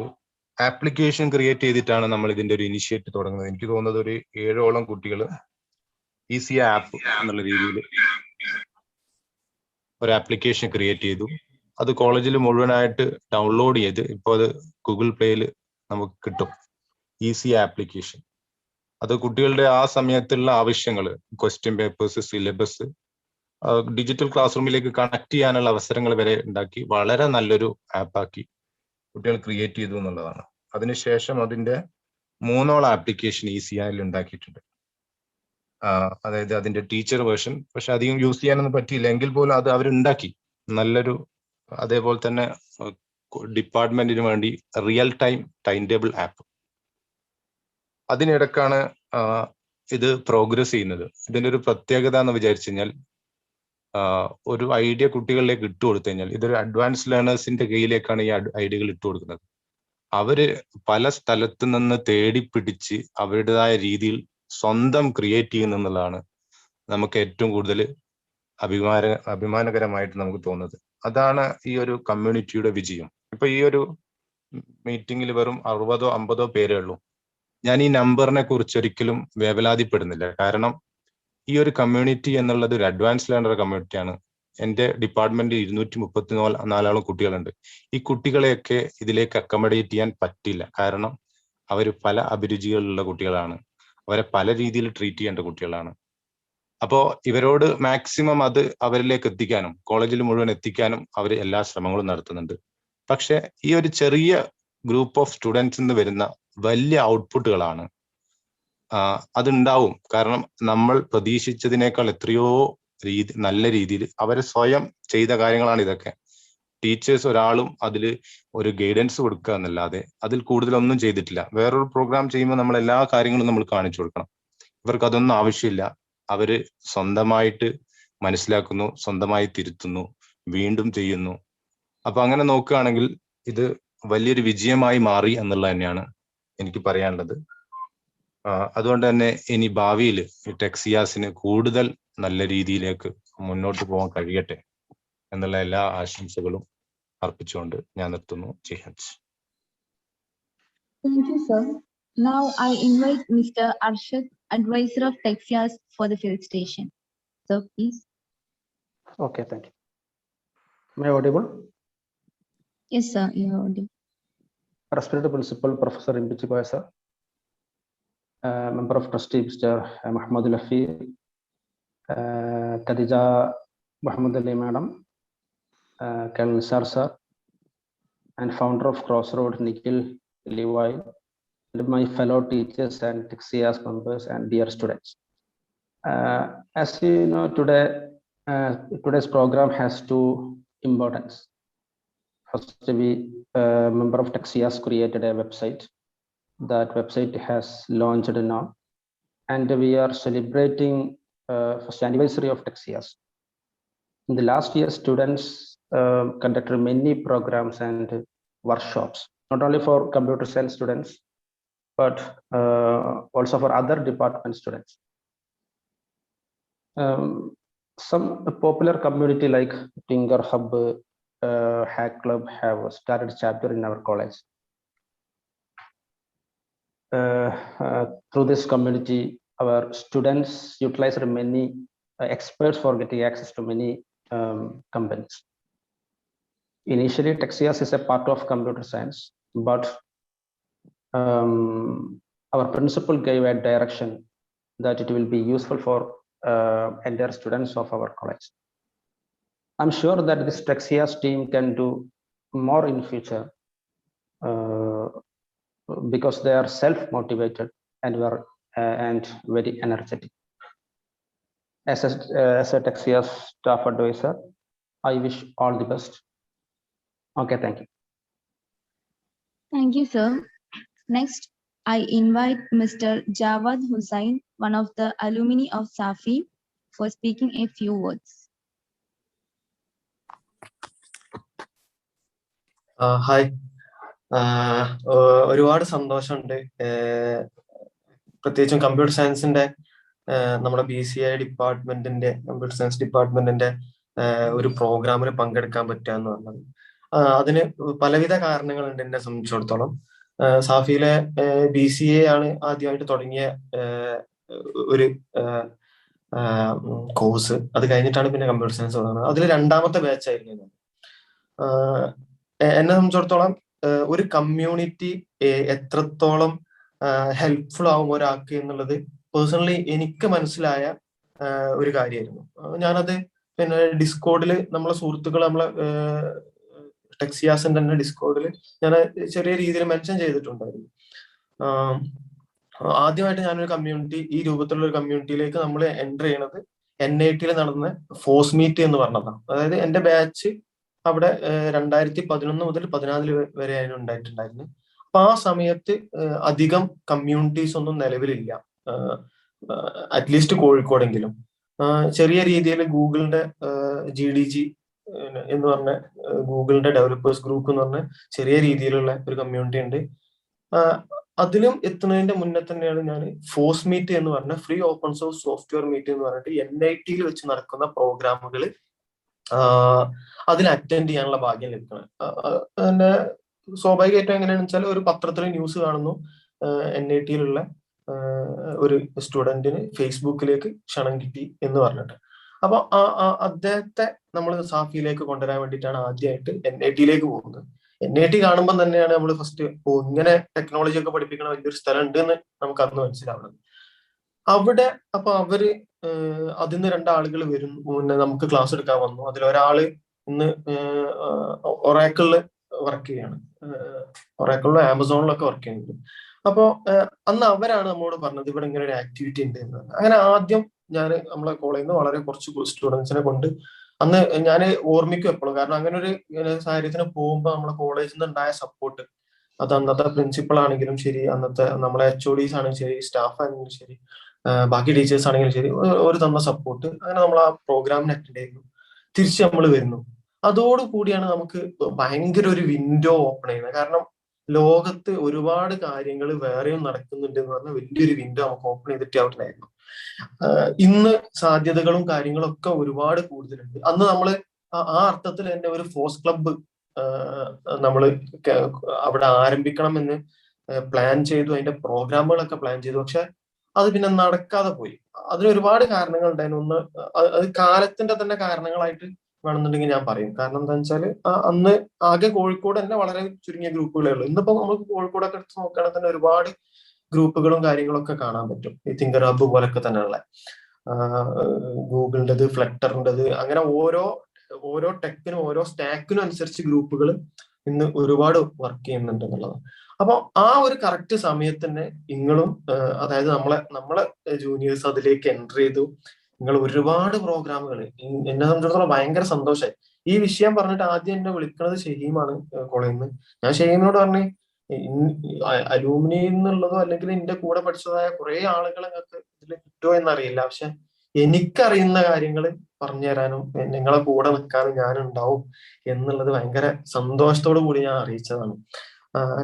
ആപ്ലിക്കേഷൻ ക്രിയേറ്റ് ചെയ്തിട്ടാണ് നമ്മൾ ഇതിന്റെ ഒരു ഇനിഷ്യേറ്റീവ് തുടങ്ങുന്നത്. എനിക്ക് തോന്നുന്നത് ഒരു 7ഓളം കുട്ടികൾ ഈസി ആപ്പ് എന്നുള്ള രീതിയിൽ ഒരു ആപ്ലിക്കേഷൻ ക്രിയേറ്റ് ചെയ്തു. അത് കോളേജിൽ മുഴുവനായിട്ട് ഡൗൺലോഡ് ചെയ്ത് ഇപ്പോൾ അത് ഗൂഗിൾ പ്ലേയിൽ നമുക്ക് കിട്ടും, ഈസി ആപ്ലിക്കേഷൻ. അത് കുട്ടികളുടെ ആ സമയത്തുള്ള ആവശ്യങ്ങൾ, question papers, syllabus, digital class റൂമിലേക്ക് കണക്ട് ചെയ്യാനുള്ള അവസരങ്ങൾ വരെ ഉണ്ടാക്കി വളരെ നല്ലൊരു ആപ്പാക്കി കുട്ടികൾ ക്രിയേറ്റ് ചെയ്തു എന്നുള്ളതാണ്. അതിനുശേഷം അതിന്റെ 3ഓളം ആപ്ലിക്കേഷൻ ഈസിയായി ഉണ്ടാക്കിയിട്ടുണ്ട്. അതായത് അതിന്റെ ടീച്ചർ വേർഷൻ, പക്ഷെ അധികം യൂസ് ചെയ്യാനൊന്നും പറ്റിയില്ല, എങ്കിൽ പോലും അത് അവരുണ്ടാക്കി. നല്ലൊരു അതേപോലെ തന്നെ ഡിപ്പാർട്ട്മെന്റിന് വേണ്ടി റിയൽ ടൈം ടേബിൾ ആപ്പ്. അതിനിടക്കാണ് ഇത് പ്രോഗ്രസ് ചെയ്യുന്നത്. ഇതിന്റെ ഒരു പ്രത്യേകത എന്ന് വിചാരിച്ചു കഴിഞ്ഞാൽ ഒരു ഐഡിയ കുട്ടികളിലേക്ക് ഇട്ട് കൊടുത്തു കഴിഞ്ഞാൽ, ഇതൊരു അഡ്വാൻസ് ലേണേഴ്സിന്റെ കീഴിലേക്കാണ് ഈ ഐഡിയകൾ ഇട്ട് കൊടുക്കുന്നത്. അവര് പല സ്ഥലത്ത് നിന്ന് തേടി പിടിച്ച് അവരുടേതായ രീതിയിൽ സ്വന്തം ക്രിയേറ്റ് ചെയ്യുന്നതാണ് നമുക്ക് ഏറ്റവും കൂടുതൽ അഭിമാനകരമായിട്ട് നമുക്ക് തോന്നുന്നത്. അതാണ് ഈ ഒരു കമ്മ്യൂണിറ്റിയുടെ വിജയം. ഇപ്പൊ ഈ ഒരു മീറ്റിംഗിൽ വെറും 60 or 50 പേരേ ഉള്ളൂ. ഞാൻ ഈ നമ്പറിനെ കുറിച്ച് ഒരിക്കലും വേവലാതിപ്പെടുന്നില്ല. കാരണം ഈ ഒരു കമ്മ്യൂണിറ്റി എന്നുള്ളത് ഒരു അഡ്വാൻസ് ലേണർ കമ്മ്യൂണിറ്റിയാണ്. എൻ്റെ ഡിപ്പാർട്ട്മെന്റിൽ 234 കുട്ടികളുണ്ട്. ഈ കുട്ടികളെയൊക്കെ ഇതിലേക്ക് അക്കോമഡേറ്റ് ചെയ്യാൻ പറ്റില്ല. കാരണം അവർ പല അഭിരുചികളുള്ള കുട്ടികളാണ്, അവരെ പല രീതിയിൽ ട്രീറ്റ് ചെയ്യേണ്ട കുട്ടികളാണ്. അപ്പോൾ ഇവരോട് മാക്സിമം അത് അവരിലേക്ക് എത്തിക്കാനും കോളേജിൽ മുഴുവൻ എത്തിക്കാനും അവർ എല്ലാ ശ്രമങ്ങളും നടത്തുന്നുണ്ട്. പക്ഷെ ഈ ഒരു ചെറിയ ഗ്രൂപ്പ് ഓഫ് സ്റ്റുഡൻസ് നിന്ന് വരുന്ന വലിയ ഔട്ട്പുട്ടുകളാണ് അതുണ്ടാവും. കാരണം നമ്മൾ പ്രതീക്ഷിച്ചതിനേക്കാൾ എത്രയോ നല്ല രീതിയിൽ അവരെ സ്വയം ചെയ്ത കാര്യങ്ങളാണ് ഇതൊക്കെ. ടീച്ചേഴ്സ് ഒരാളും അതിൽ ഒരു ഗൈഡൻസ് കൊടുക്കുക എന്നല്ലാതെ അതിൽ കൂടുതലൊന്നും ചെയ്തിട്ടില്ല. വേറൊരു പ്രോഗ്രാം ചെയ്യുമ്പോൾ നമ്മൾ എല്ലാ കാര്യങ്ങളും നമ്മൾ കാണിച്ചു കൊടുക്കണം. ഇവർക്ക് അതൊന്നും ആവശ്യമില്ല. അവര് സ്വന്തമായിട്ട് മനസ്സിലാക്കുന്നു, സ്വന്തമായി തിരുത്തുന്നു, വീണ്ടും ചെയ്യുന്നു. അപ്പൊ അങ്ങനെ നോക്കുകയാണെങ്കിൽ ഇത് വലിയൊരു വിജയമായി മാറി എന്നുള്ളത് തന്നെയാണ് എനിക്ക് പറയാനുള്ളത്. അതുകൊണ്ട് തന്നെ ഇനി ഭാവിയിൽ ടെക്സിയാസിന് കൂടുതൽ നല്ല രീതിയിലേക്ക് മുന്നോട്ട് പോകാൻ കഴിയട്ടെ എന്നുള്ള എല്ലാ ആശംസകളും അർപ്പിച്ചുകൊണ്ട് ഞാൻ നിർത്തുന്നു. ജയ് Hind. Thank you, sir. Now I invite Mr. Arshad, advisor of Texias for the field station. Sir, please. Okay, thank you. Am I audible? Yes, sir, you are audible. Respected Principal Professor Imbichikoya, sir. Member of Trustee Mr. Muhammad Lafi, Khadija Muhammad Ali Madam, Colonel Nisar sir, and founder of Crossroad Nikhil Levi, and my fellow teachers and Texias members and dear students. As you know, today's program has two importance. First, we member of Texias created a website. That website has launched now, and we are celebrating first anniversary of Texias. In the last year, students conducted many programs and workshops, not only for computer science students, but also for other department students. Some popular community like Tinker Hub, Hack Club have started chapter in our college. Through this community, our students utilized many experts for getting access to many companies. Initially, Texias is a part of computer science, but our principal gave a direction that it will be useful for entire students of our college. I'm sure that this Texias team can do more in future because they are self-motivated and very energetic. As a Texias staff advisor, I wish all the best. Okay, thank you. Thank you, sir. Next, I invite Mr. Jawad Hussain, one of the alumni of Safi, for speaking a few words. Hi. ഒരുപാട് സന്തോഷമുണ്ട്. പ്രത്യേകിച്ചും computer സയൻസിന്റെ നമ്മുടെ BCI ഡിപ്പാർട്ട്മെന്റിന്റെ computer science ഡിപ്പാർട്ട്മെന്റിന്റെ ഒരു പ്രോഗ്രാമിൽ പങ്കെടുക്കാൻ പറ്റുക എന്ന് പറഞ്ഞത്. അതിന് പലവിധ കാരണങ്ങളുണ്ട് എന്നെ സംബന്ധിച്ചിടത്തോളം. സാഫിയിലെ BCA ആണ് ആദ്യമായിട്ട് തുടങ്ങിയ ഒരു കോഴ്സ്. അത് കഴിഞ്ഞിട്ടാണ് പിന്നെ കമ്പ്യൂട്ടർ സയൻസ് തുടങ്ങുന്നത്. അതിൽ രണ്ടാമത്തെ ബാച്ചായിരുന്നു. എന്നെ സംബന്ധിച്ചിടത്തോളം ഒരു കമ്മ്യൂണിറ്റി എത്രത്തോളം ഹെൽപ്ഫുൾ ആവും ഒരാൾക്ക് എന്നുള്ളത് പേഴ്സണലി എനിക്ക് മനസ്സിലായ ഒരു കാര്യമായിരുന്നു. ഞാനത് പിന്നെ ഡിസ്കോഡിൽ നമ്മളെ സുഹൃത്തുക്കൾ നമ്മളെ ടെക്സിയാസിന്റെ തന്നെ ഡിസ്കോഡിൽ ഞാൻ ചെറിയ രീതിയിൽ മെൻഷൻ ചെയ്തിട്ടുണ്ടായിരുന്നു. ആദ്യമായിട്ട് ഞാനൊരു കമ്മ്യൂണിറ്റി, ഈ രൂപത്തിലുള്ള ഒരു കമ്മ്യൂണിറ്റിയിലേക്ക് നമ്മൾ എൻ്റർ ചെയ്യണത് NIT നടന്ന ഫോഴ്സ് മീറ്റ് എന്ന് പറഞ്ഞതാണ്. അതായത് എന്റെ ബാച്ച് അവിടെ 2011 മുതൽ 14 വരെ അതിന് ഉണ്ടായിട്ടുണ്ടായിരുന്നു. അപ്പൊ ആ സമയത്ത് അധികം കമ്മ്യൂണിറ്റീസ് ഒന്നും നിലവിലില്ല, അറ്റ്ലീസ്റ്റ് കോഴിക്കോടെങ്കിലും. ചെറിയ രീതിയിൽ ഗൂഗിളിന്റെ GDG എന്ന് പറഞ്ഞ ഗൂഗിളിന്റെ ഡെവലപ്പേഴ്സ് ഗ്രൂപ്പ് എന്ന് പറഞ്ഞ ചെറിയ രീതിയിലുള്ള ഒരു കമ്മ്യൂണിറ്റി ഉണ്ട്. അതിലും എത്തുന്നതിന്റെ മുന്നേ തന്നെയാണ് ഞാൻ ഫോഴ്സ് മീറ്റ് എന്ന് പറഞ്ഞ free open source software meet എന്ന് പറഞ്ഞിട്ട് NIT വെച്ച് നടക്കുന്ന പ്രോഗ്രാമുകൾ അതിൽ അറ്റൻഡ് ചെയ്യാനുള്ള ഭാഗ്യം ലഭിക്കണം. പിന്നെ സ്വാഭാവികമായിട്ടും എങ്ങനെയാണെന്ന് വെച്ചാൽ ഒരു പത്രത്തിൽ ന്യൂസ് കാണുന്നു, NIT ഒരു സ്റ്റുഡന്റിന് ഫേസ്ബുക്കിലേക്ക് ക്ഷണം കിട്ടി എന്ന് പറഞ്ഞിട്ട്. അപ്പൊ അദ്ദേഹത്തെ നമ്മൾ സാഫിയിലേക്ക് കൊണ്ടുവരാൻ വേണ്ടിയിട്ടാണ് ആദ്യമായിട്ട് NIT പോകുന്നത്. NIT കാണുമ്പോൾ തന്നെയാണ് നമ്മൾ ഫസ്റ്റ് ഇങ്ങനെ ടെക്നോളജി ഒക്കെ പഠിപ്പിക്കണ വലിയൊരു സ്ഥലം ഉണ്ട് എന്ന് നമുക്ക് അന്ന് മനസ്സിലാവുന്നത്. അവിടെ അപ്പൊ അവര് അതിന്ന് 2 ആളുകൾ വരും, മുന്നേ നമുക്ക് ക്ലാസ് എടുക്കാൻ വന്നു. അതിലൊരാള് ഇന്ന് ഒറാക്കിളില് വർക്ക് ചെയ്യാണ്, ഒറാക്കിളിലും ആമസോണിലൊക്കെ വർക്ക് ചെയ്യുന്നുണ്ട്. അപ്പോ അന്ന് അവരാണ് നമ്മളോട് പറഞ്ഞത് ഇവിടെ ഇങ്ങനെ ഒരു ആക്ടിവിറ്റി ഉണ്ട് എന്ന്. അങ്ങനെ ആദ്യം ഞാൻ നമ്മളെ കോളേജിൽ നിന്ന് വളരെ കുറച്ച് സ്റ്റുഡൻസിനെ കൊണ്ട് അന്ന് ഞാൻ ഓർമ്മിക്കും എപ്പോഴും, കാരണം അങ്ങനെ ഒരു സാഹചര്യത്തിന് പോകുമ്പോൾ നമ്മളെ കോളേജിൽ നിന്ന് ഉണ്ടായ സപ്പോർട്ട്, അത് അന്നത്തെ പ്രിൻസിപ്പൾ ആണെങ്കിലും ശരി, അന്നത്തെ നമ്മളെ HODs ആണെങ്കിലും ശരി, സ്റ്റാഫ് ആണെങ്കിലും ശരി, ബാക്കി ടീച്ചേഴ്സ് ആണെങ്കിലും ശരി, ഒരു തന്ന സപ്പോർട്ട്. അങ്ങനെ നമ്മൾ ആ പ്രോഗ്രാമിന് അറ്റൻഡ് ചെയ്യുന്നു, തിരിച്ച് നമ്മൾ വരുന്നു. അതോടുകൂടിയാണ് നമുക്ക് ഭയങ്കര ഒരു വിൻഡോ ഓപ്പൺ ചെയ്യുന്നത്. കാരണം ലോകത്ത് ഒരുപാട് കാര്യങ്ങൾ വേറെയും നടക്കുന്നുണ്ട് എന്ന് പറഞ്ഞാൽ വലിയൊരു വിൻഡോ നമുക്ക് ഓപ്പൺ ചെയ്തിട്ട് അവിടെയായിരുന്നു. ഇന്ന് സാധ്യതകളും കാര്യങ്ങളും ഒക്കെ ഒരുപാട് കൂടുതലുണ്ട്. അന്ന് നമ്മൾ ആ അർത്ഥത്തിൽ തന്നെ ഒരു ഫോഴ്സ് ക്ലബ്ബ് നമ്മൾ അവിടെ ആരംഭിക്കണമെന്ന് പ്ലാൻ ചെയ്തു, അതിന്റെ പ്രോഗ്രാമുകളൊക്കെ പ്ലാൻ ചെയ്തു. പക്ഷെ അത് പിന്നെ നടക്കാതെ പോയി. അതിന് ഒരുപാട് കാരണങ്ങൾ ഉണ്ടായിരുന്നു. ഒന്ന് അത് കാലത്തിന്റെ തന്നെ കാരണങ്ങളായിട്ട് വേണമെന്നുണ്ടെങ്കിൽ ഞാൻ പറയും. കാരണം എന്താ വെച്ചാൽ അന്ന് ആകെ കോഴിക്കോട് തന്നെ വളരെ ചുരുങ്ങിയ ഗ്രൂപ്പുകളേ ഉള്ളൂ. ഇന്നിപ്പോ നമുക്ക് കോഴിക്കോടൊക്കെ എടുത്ത് നോക്കുകയാണെങ്കിൽ തന്നെ ഒരുപാട് ഗ്രൂപ്പുകളും കാര്യങ്ങളൊക്കെ കാണാൻ പറ്റും. ഈ തിങ്കർ ഹബ്ബ് പോലൊക്കെ തന്നെയുള്ള ഗൂഗിളിൻ്റെത്, ഫ്ലട്ടറിൻ്റെത്, അങ്ങനെ ഓരോ ടെക്കിനും ഓരോ സ്റ്റാക്കിനും അനുസരിച്ച് ഗ്രൂപ്പുകൾ ഇന്ന് ഒരുപാട് വർക്ക് ചെയ്യുന്നുണ്ട് എന്നുള്ളതാണ്. അപ്പൊ ആ ഒരു കറക്റ്റ് സമയത്ത് തന്നെ നിങ്ങളും അതായത് നമ്മളെ ജൂനിയേഴ്സ് അതിലേക്ക് എൻ്റർ ചെയ്തു. നിങ്ങൾ ഒരുപാട് പ്രോഗ്രാമുകൾ, എന്നെ സംബന്ധിച്ചിടത്തോളം ഭയങ്കര സന്തോഷമായി. ഈ വിഷയം പറഞ്ഞിട്ട് ആദ്യം എന്നെ വിളിക്കുന്നത് ഷഹീമാണ് കോളേജിൽ നിന്ന്. ഞാൻ ഷഹീമിനോട് പറഞ്ഞു, അലൂമിനി എന്നുള്ളതോ അല്ലെങ്കിൽ എന്റെ കൂടെ പഠിച്ചതായ കുറെ ആളുകളെ നിങ്ങൾക്ക് ഇതിൽ കിട്ടുമോ എന്നറിയില്ല, പക്ഷെ എനിക്കറിയുന്ന കാര്യങ്ങൾ പറഞ്ഞു തരാനും നിങ്ങളെ കൂടെ നിൽക്കാനും ഞാനുണ്ടാവും എന്നുള്ളത് ഭയങ്കര സന്തോഷത്തോടു കൂടി ഞാൻ അറിയിച്ചതാണ്.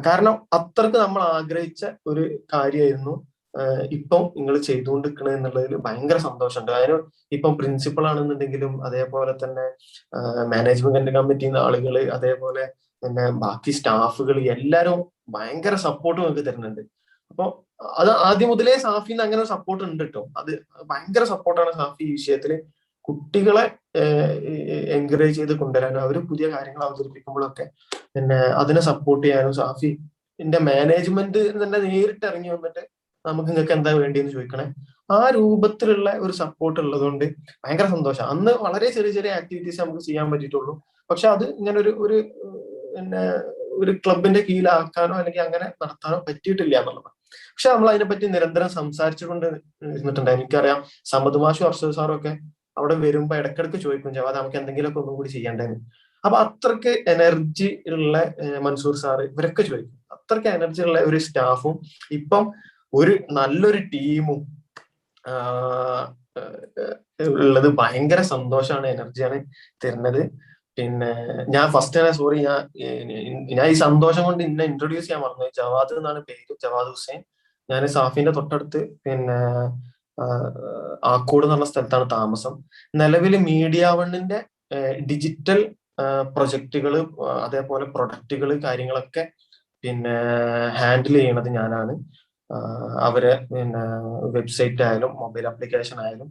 കാരണം അത്രക്ക് നമ്മൾ ആഗ്രഹിച്ച ഒരു കാര്യമായിരുന്നു ഇപ്പം നിങ്ങൾ ചെയ്തുകൊണ്ടിരിക്കണത് എന്നുള്ളതിൽ ഭയങ്കര സന്തോഷമുണ്ട്. അതിന് ഇപ്പം പ്രിൻസിപ്പൾ ആണെന്നുണ്ടെങ്കിലും അതേപോലെ തന്നെ മാനേജ്മെന്റ് കമ്മിറ്റിന്ന് ആളുകൾ, അതേപോലെ പിന്നെ ബാക്കി സ്റ്റാഫുകൾ എല്ലാവരും ഭയങ്കര സപ്പോർട്ട് നമുക്ക് തരുന്നുണ്ട്. അപ്പൊ അത് ആദ്യം മുതലേ സാഫിന്ന് അങ്ങനെ ഒരു സപ്പോർട്ട് ഉണ്ട് കേട്ടോ. അത് ഭയങ്കര സപ്പോർട്ടാണ് സാഫി ഈ വിഷയത്തില്. കുട്ടികളെ എൻകറേജ് ചെയ്ത് കൊണ്ടുവരാനും അവർ പുതിയ കാര്യങ്ങൾ അവതരിപ്പിക്കുമ്പോഴൊക്കെ പിന്നെ അതിനെ സപ്പോർട്ട് ചെയ്യാനും സാഫിന്റെ മാനേജ്മെന്റ് തന്നെ നേരിട്ട് ഇറങ്ങി വന്നിട്ട് നമുക്ക് നിങ്ങൾക്ക് എന്താ വേണ്ടിയെന്ന് ചോദിക്കണേ, ആ രൂപത്തിലുള്ള ഒരു സപ്പോർട്ട് ഉള്ളതുകൊണ്ട് ഭയങ്കര സന്തോഷം. അന്ന് വളരെ ചെറിയ ചെറിയ ആക്ടിവിറ്റീസ് നമുക്ക് ചെയ്യാൻ പറ്റിയിട്ടുള്ളൂ. പക്ഷെ അത് ഇങ്ങനെ ഒരു പിന്നെ ഒരു ക്ലബിന്റെ കീഴിലാക്കാനോ അല്ലെങ്കിൽ അങ്ങനെ നടത്താനോ പറ്റിയിട്ടില്ല എന്നുള്ളതാണ്. പക്ഷെ നമ്മൾ അതിനെപ്പറ്റി നിരന്തരം സംസാരിച്ചുകൊണ്ട് ഇരുന്നിട്ടുണ്ട്. എനിക്കറിയാം സമദ് മാഷും അർഷദ് സാറും ഒക്കെ അവിടെ വരുമ്പോ ഇടക്കിടക്ക് ചോദിക്കും, ജവാദ് നമുക്ക് എന്തെങ്കിലുമൊക്കെ ഒന്നും കൂടി ചെയ്യേണ്ടതെന്ന്. അപ്പൊ അത്രക്ക് എനർജി ഉള്ള മൻസൂർ സാറ് ഇവരൊക്കെ ചോദിക്കും. അത്രക്ക് എനർജി ഉള്ള ഒരു സ്റ്റാഫും ഇപ്പം ഒരു നല്ലൊരു ടീമും ഉള്ളത് ഭയങ്കര സന്തോഷമാണ്, എനർജിയാണ് തരുന്നത്. പിന്നെ ഞാൻ ഫസ്റ്റ് തന്നെ സോറി, ഞാൻ ഈ സന്തോഷം കൊണ്ട് ഇന്നെ ഇൻട്രൊഡ്യൂസ് ചെയ്യാൻ മറന്നു. ജവാദ് എന്നാണ് പേര്, ജവാദ് ഹുസൈൻ. ഞാൻ സാഫിന്റെ തൊട്ടടുത്ത് പിന്നെ ആക്കോട് എന്നുള്ള സ്ഥലത്താണ് താമസം. നിലവിൽ മീഡിയ വണ്ണിന്റെ ഡിജിറ്റൽ പ്രൊജക്ടുകൾ അതേപോലെ പ്രൊഡക്റ്റുകൾ കാര്യങ്ങളൊക്കെ പിന്നെ ഹാൻഡിൽ ചെയ്യണത് ഞാനാണ്. അവരെ പിന്നെ വെബ്സൈറ്റ് ആയാലും മൊബൈൽ ആപ്ലിക്കേഷൻ ആയാലും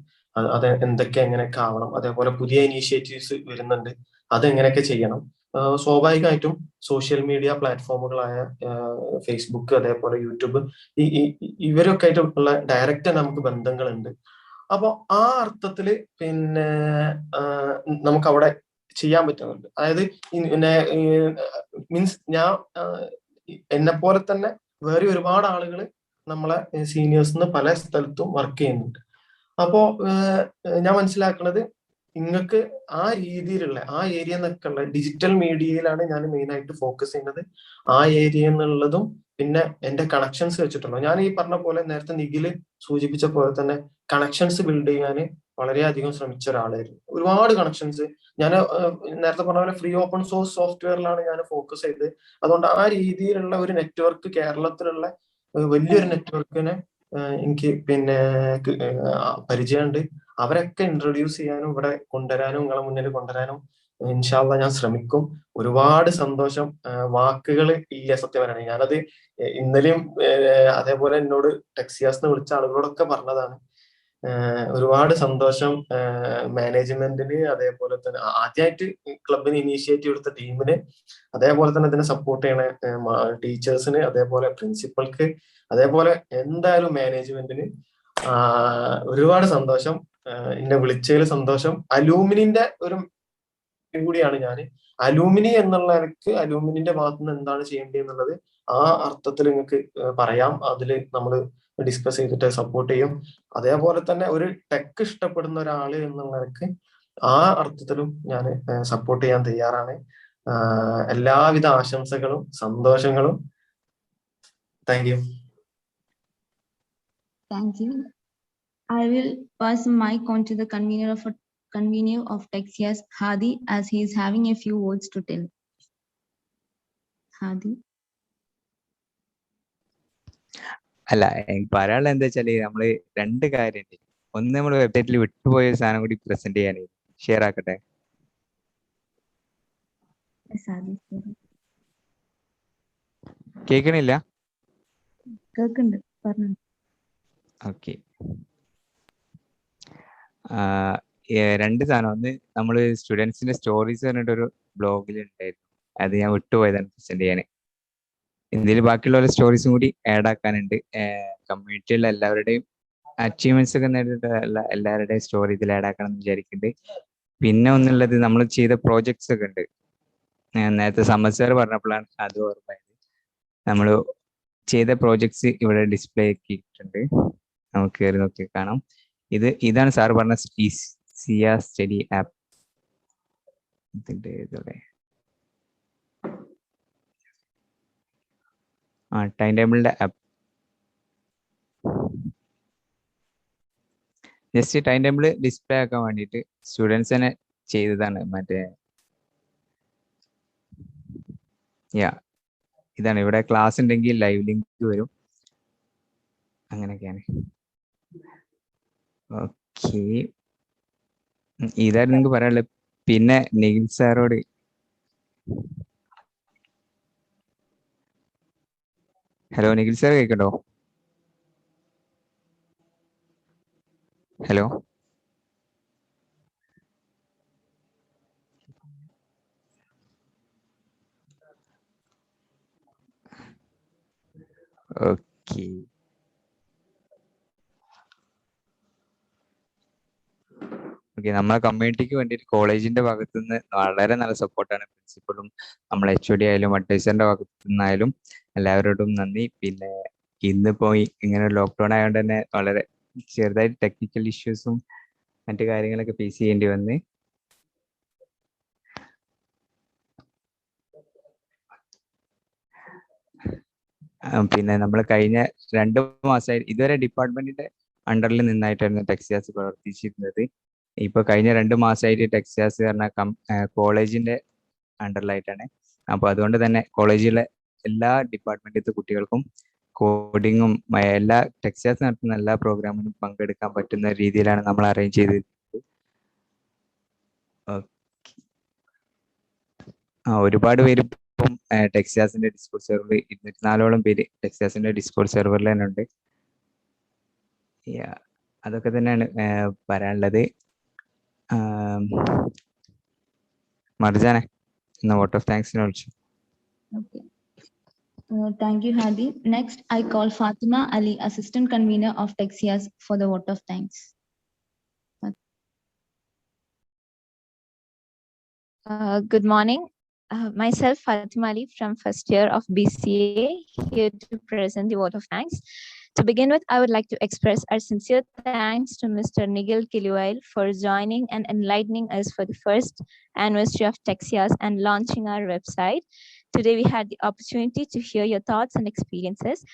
അത് എന്തൊക്കെ എങ്ങനെയൊക്കെ ആവണം, അതേപോലെ പുതിയ ഇനീഷ്യേറ്റീവ്സ് വരുന്നുണ്ട്, അതെങ്ങനെയൊക്കെ ചെയ്യണം. സ്വാഭാവികമായിട്ടും സോഷ്യൽ മീഡിയ പ്ലാറ്റ്ഫോമുകളായ ഫേസ്ബുക്ക് അതേപോലെ യൂട്യൂബ് ഇവരൊക്കെ ആയിട്ടുള്ള ഡയറക്റ്റ് നമുക്ക് ബന്ധങ്ങളുണ്ട്. അപ്പൊ ആ അർത്ഥത്തില് പിന്നെ നമുക്ക് അവിടെ ചെയ്യാൻ പറ്റുന്നുണ്ട്. അതായത് പിന്നെ മീൻസ് ഞാൻ എന്നെ പോലെ തന്നെ വേറെ ഒരുപാട് ആളുകൾ നമ്മളെ സീനിയേഴ്സിന് പല സ്ഥലത്തും വർക്ക് ചെയ്യുന്നുണ്ട്. അപ്പോ ഞാൻ മനസ്സിലാക്കുന്നത് നിങ്ങൾക്ക് ആ രീതിയിലുള്ള ആ ഏരിയ എന്നൊക്കെയുള്ള ഡിജിറ്റൽ മീഡിയയിലാണ് ഞാൻ മെയിൻ ആയിട്ട് ഫോക്കസ് ചെയ്യുന്നത്. ആ ഏരിയ എന്നുള്ളതും പിന്നെ എന്റെ കണക്ഷൻസ് വെച്ചിട്ടുണ്ടോ, ഞാൻ ഈ പറഞ്ഞ പോലെ നേരത്തെ നിഖില് സൂചിപ്പിച്ച പോലെ തന്നെ കണക്ഷൻസ് ബിൽഡ് ചെയ്യാൻ വളരെയധികം ശ്രമിച്ച ഒരാളായിരുന്നു. ഒരുപാട് കണക്ഷൻസ് ഞാൻ നേരത്തെ പറഞ്ഞ പോലെ ഫ്രീ ഓപ്പൺ സോഴ്സ് സോഫ്റ്റ്വെയറിലാണ് ഞാൻ ഫോക്കസ് ചെയ്തത്. അതുകൊണ്ട് ആ രീതിയിലുള്ള ഒരു നെറ്റ്വർക്ക്, കേരളത്തിലുള്ള വലിയൊരു നെറ്റ്വർക്കിനെ എനിക്ക് പിന്നെ പരിചയമുണ്ട്. അവരൊക്കെ ഇൻട്രൊഡ്യൂസ് ചെയ്യാനും ഇവിടെ കൊണ്ടുവരാനും നിങ്ങളെ മുന്നിൽ കൊണ്ടുവരാനും ഇൻഷാല്ല ഞാൻ ശ്രമിക്കും. ഒരുപാട് സന്തോഷം. വാക്കുകൾ ഇല്ല സത്യം പറയണേ. ഞാനത് ഇന്നലെയും അതേപോലെ എന്നോട് ടെക്സിയാസ് വിളിച്ച ആളുകളോടൊക്കെ പറഞ്ഞതാണ്. ഒരുപാട് സന്തോഷം മാനേജ്മെന്റിന്, അതേപോലെ തന്നെ ആദ്യമായിട്ട് ക്ലബിന് ഇനീഷ്യേറ്റീവ് എടുത്ത ടീമിന്, അതേപോലെ തന്നെ ഇതിനെ സപ്പോർട്ട് ചെയ്യണ ടീച്ചേഴ്സിന്, അതേപോലെ പ്രിൻസിപ്പൾക്ക്, അതേപോലെ എന്തായാലും മാനേജ്മെന്റിന് ഒരുപാട് സന്തോഷം. എന്നെ വിളിച്ചതിൽ സന്തോഷം. അലൂമിനിന്റെ ഒരു കൂടിയാണ് ഞാൻ. അലൂമിനി എന്നുള്ള നിലക്ക് അലൂമിനിന്റെ ഭാഗത്ത് നിന്ന് എന്താണ് ചെയ്യേണ്ടത് എന്നുള്ളത് ആ അർത്ഥത്തിൽ നിങ്ങൾക്ക് പറയാം. അതിൽ നമ്മൾ ഡിസ്കസ് ചെയ്തിട്ട് സപ്പോർട്ട് ചെയ്യും. അതേപോലെ തന്നെ ഒരു ടെക് ഇഷ്ടപ്പെടുന്ന ഒരാള് എന്നുള്ള നിലക്ക് ആ അർത്ഥത്തിലും ഞാൻ സപ്പോർട്ട് ചെയ്യാൻ തയ്യാറാണ്. എല്ലാവിധ ആശംസകളും സന്തോഷങ്ങളും. Thank you. Thank you. I will pass the mic on to the convener of Texias, Hadi, as he is having a few words to tell. Hadi. അല്ല, പറയാനുള്ള എന്താ വെച്ചാല് നമ്മള് രണ്ട് കാര്യമുണ്ട്. ഒന്ന്, നമ്മൾ വെബ്സൈറ്റിൽ വിട്ടുപോയ സാധനം കൂടി പ്രസന്റ് ചെയ്യാൻ ഷെയർ ആക്കട്ടെ. കേൾക്കണില്ല? ഓക്കെ. രണ്ട് സാധനം. ഒന്ന്, നമ്മള് സ്റ്റുഡൻസിന്റെ സ്റ്റോറീസ് പറഞ്ഞിട്ടൊരു ബ്ലോഗിൽ ഉണ്ടായിരുന്നു. അത് ഞാൻ വിട്ടുപോയതാണ് പ്രസന്റ് ചെയ്യാൻ. ഇന്ത്യയിൽ ബാക്കിയുള്ള സ്റ്റോറീസും കൂടി ആഡ് ആക്കാനുണ്ട്. കമ്മ്യൂണിറ്റിയിലുള്ള എല്ലാവരുടെയും അച്ചീവ്മെന്റ്സ് ഒക്കെ നേടിയിട്ടുള്ള എല്ലാവരുടെയും സ്റ്റോറി ഇതിൽ ആഡ് ആക്കണം എന്ന് വിചാരിക്കുന്നുണ്ട്. പിന്നെ ഒന്നുള്ളത്, നമ്മൾ ചെയ്ത പ്രോജക്ട്സ് ഒക്കെ ഉണ്ട്. നേരത്തെ സമ്മത് സാർ പറഞ്ഞപ്പോഴാണ് അത് ഓർമ്മയായത്. നമ്മൾ ചെയ്ത പ്രോജക്ട്സ് ഇവിടെ ഡിസ്പ്ലേ ആക്കിയിട്ടുണ്ട്. നമുക്ക് കയറി നോക്കി കാണാം. ഇതാണ് സാർ പറഞ്ഞ സിയ സ്റ്റഡി ആപ്പ്. ഇതിന്റെ ടൈം ടേബിളിന്റെ app. Just time table display ആക്കാൻ വേണ്ടിയിട്ട് സ്റ്റുഡൻസ് തന്നെ ചെയ്തതാണ്. ഇതാണ്. ഇവിടെ ക്ലാസ് ഉണ്ടെങ്കിൽ ലൈവ് ലിങ്ക് വരും. അങ്ങനെയൊക്കെയാണ്. ഓക്കെ, ഇതായിരുന്നു നിങ്ങൾക്ക് പറയാനുള്ളത്. പിന്നെ നിഖിൽ സാറോട് ഹലോ, നിഖിൽ സാർ കേൾക്കണ്ടോ? Hello, okay. നമ്മളെ കമ്മ്യൂണിറ്റിക്ക് വേണ്ടിയിട്ട് കോളേജിന്റെ ഭാഗത്തു നിന്ന് വളരെ നല്ല സപ്പോർട്ടാണ്. പ്രിൻസിപ്പളും നമ്മളെ HOD ആയാലും അഡ്വൈസറിന്റെ ഭാഗത്തു നിന്നായാലും എല്ലാവരോടും നന്ദി. പിന്നെ ഇന്നിപ്പോ ഇങ്ങനെ ലോക്ക്ഡൌൺ ആയതുകൊണ്ട് തന്നെ വളരെ ചെറുതായിട്ട് ടെക്നിക്കൽ ഇഷ്യൂസും മറ്റു കാര്യങ്ങളൊക്കെ ഫേസ് ചെയ്യേണ്ടി വന്ന്. പിന്നെ നമ്മൾ കഴിഞ്ഞ 2 മാസമായി ഇതുവരെ ഡിപ്പാർട്ട്മെന്റിന്റെ അണ്ടറിൽ നിന്നായിട്ടായിരുന്നു ടെക്സിയാസ് പ്രവർത്തിച്ചിരുന്നത്. ഇപ്പൊ കഴിഞ്ഞ 2 മാസമായിട്ട് ടെക്സിയാസ് പറഞ്ഞ കോളേജിന്റെ അണ്ടറിലായിട്ടാണ്. അപ്പൊ അതുകൊണ്ട് തന്നെ കോളേജിലെ എല്ലാ ഡിപ്പാർട്ട്മെന്റിലത്തെ കുട്ടികൾക്കും കോഡിങ്ങും എല്ലാ ടെക്സിയാസ് നടത്തുന്ന എല്ലാ പ്രോഗ്രാമിനും പങ്കെടുക്കാൻ പറ്റുന്ന രീതിയിലാണ് നമ്മൾ അറേഞ്ച് ചെയ്തിരുന്നത്. ഒരുപാട് പേര് ഇപ്പം ടെക്സിയാസിന്റെ ഡിസ്കോഡ് സെർവറിൽ 204ഓളം പേര് ടെക്സിയാസിന്റെ ഡിസ്കോഡ് സെർവറിൽ തന്നെ ഉണ്ട്. അതൊക്കെ തന്നെയാണ് പറയാനുള്ളത്. മർജാനെ വോട്ട് ഓഫ് താങ്ക്സിനെ വിളിച്ചു. Thank you, Hadi. Next, I call Fatima Ali, Assistant Convener of Texias, for the vote of thanks. Good morning. Myself, Fatima Ali, from first year of BCA, here to present the vote of thanks. To begin with, I would like to express our sincere thanks to Mr. Nigel Kiliwail for joining and enlightening us for the first anniversary of Texias and launching our website. Today, we had the opportunity to hear your thoughts and experiences.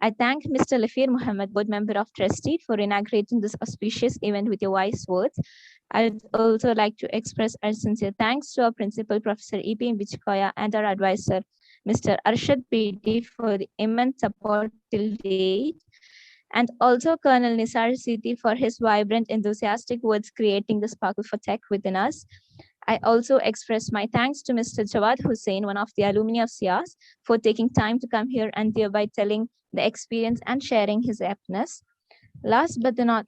I thank Mr. Lafir Muhammad, Board Member of Trustee, for inaugurating this auspicious event with your wise words. I'd also like to express our sincere thanks to our Principal, Professor E.P. Mbichikoya, and our advisor, Mr. Arshad Pedi, for the immense support till date, and also Colonel Nisar Siti for his vibrant, enthusiastic words creating the sparkle for tech within us. I also express my thanks to Mr. Jawad Hussain, one of the alumni of SIAS, for taking time to come here and thereby telling the experience and sharing his aptness. Last but not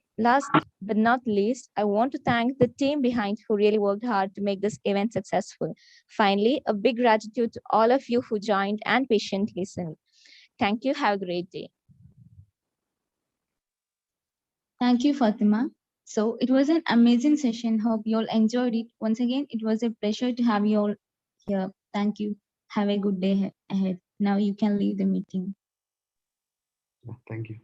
least, I want to thank the team behind who really worked hard to make this event successful. Finally, a big gratitude to all of you who joined and patiently listened. Thank you. Have a great day. Thank you, Fatima. So it was an amazing session. Hope you all enjoyed it. Once again, it was a pleasure to have you all here. Thank you. Have a good day ahead. Now you can leave the meeting. Thank you.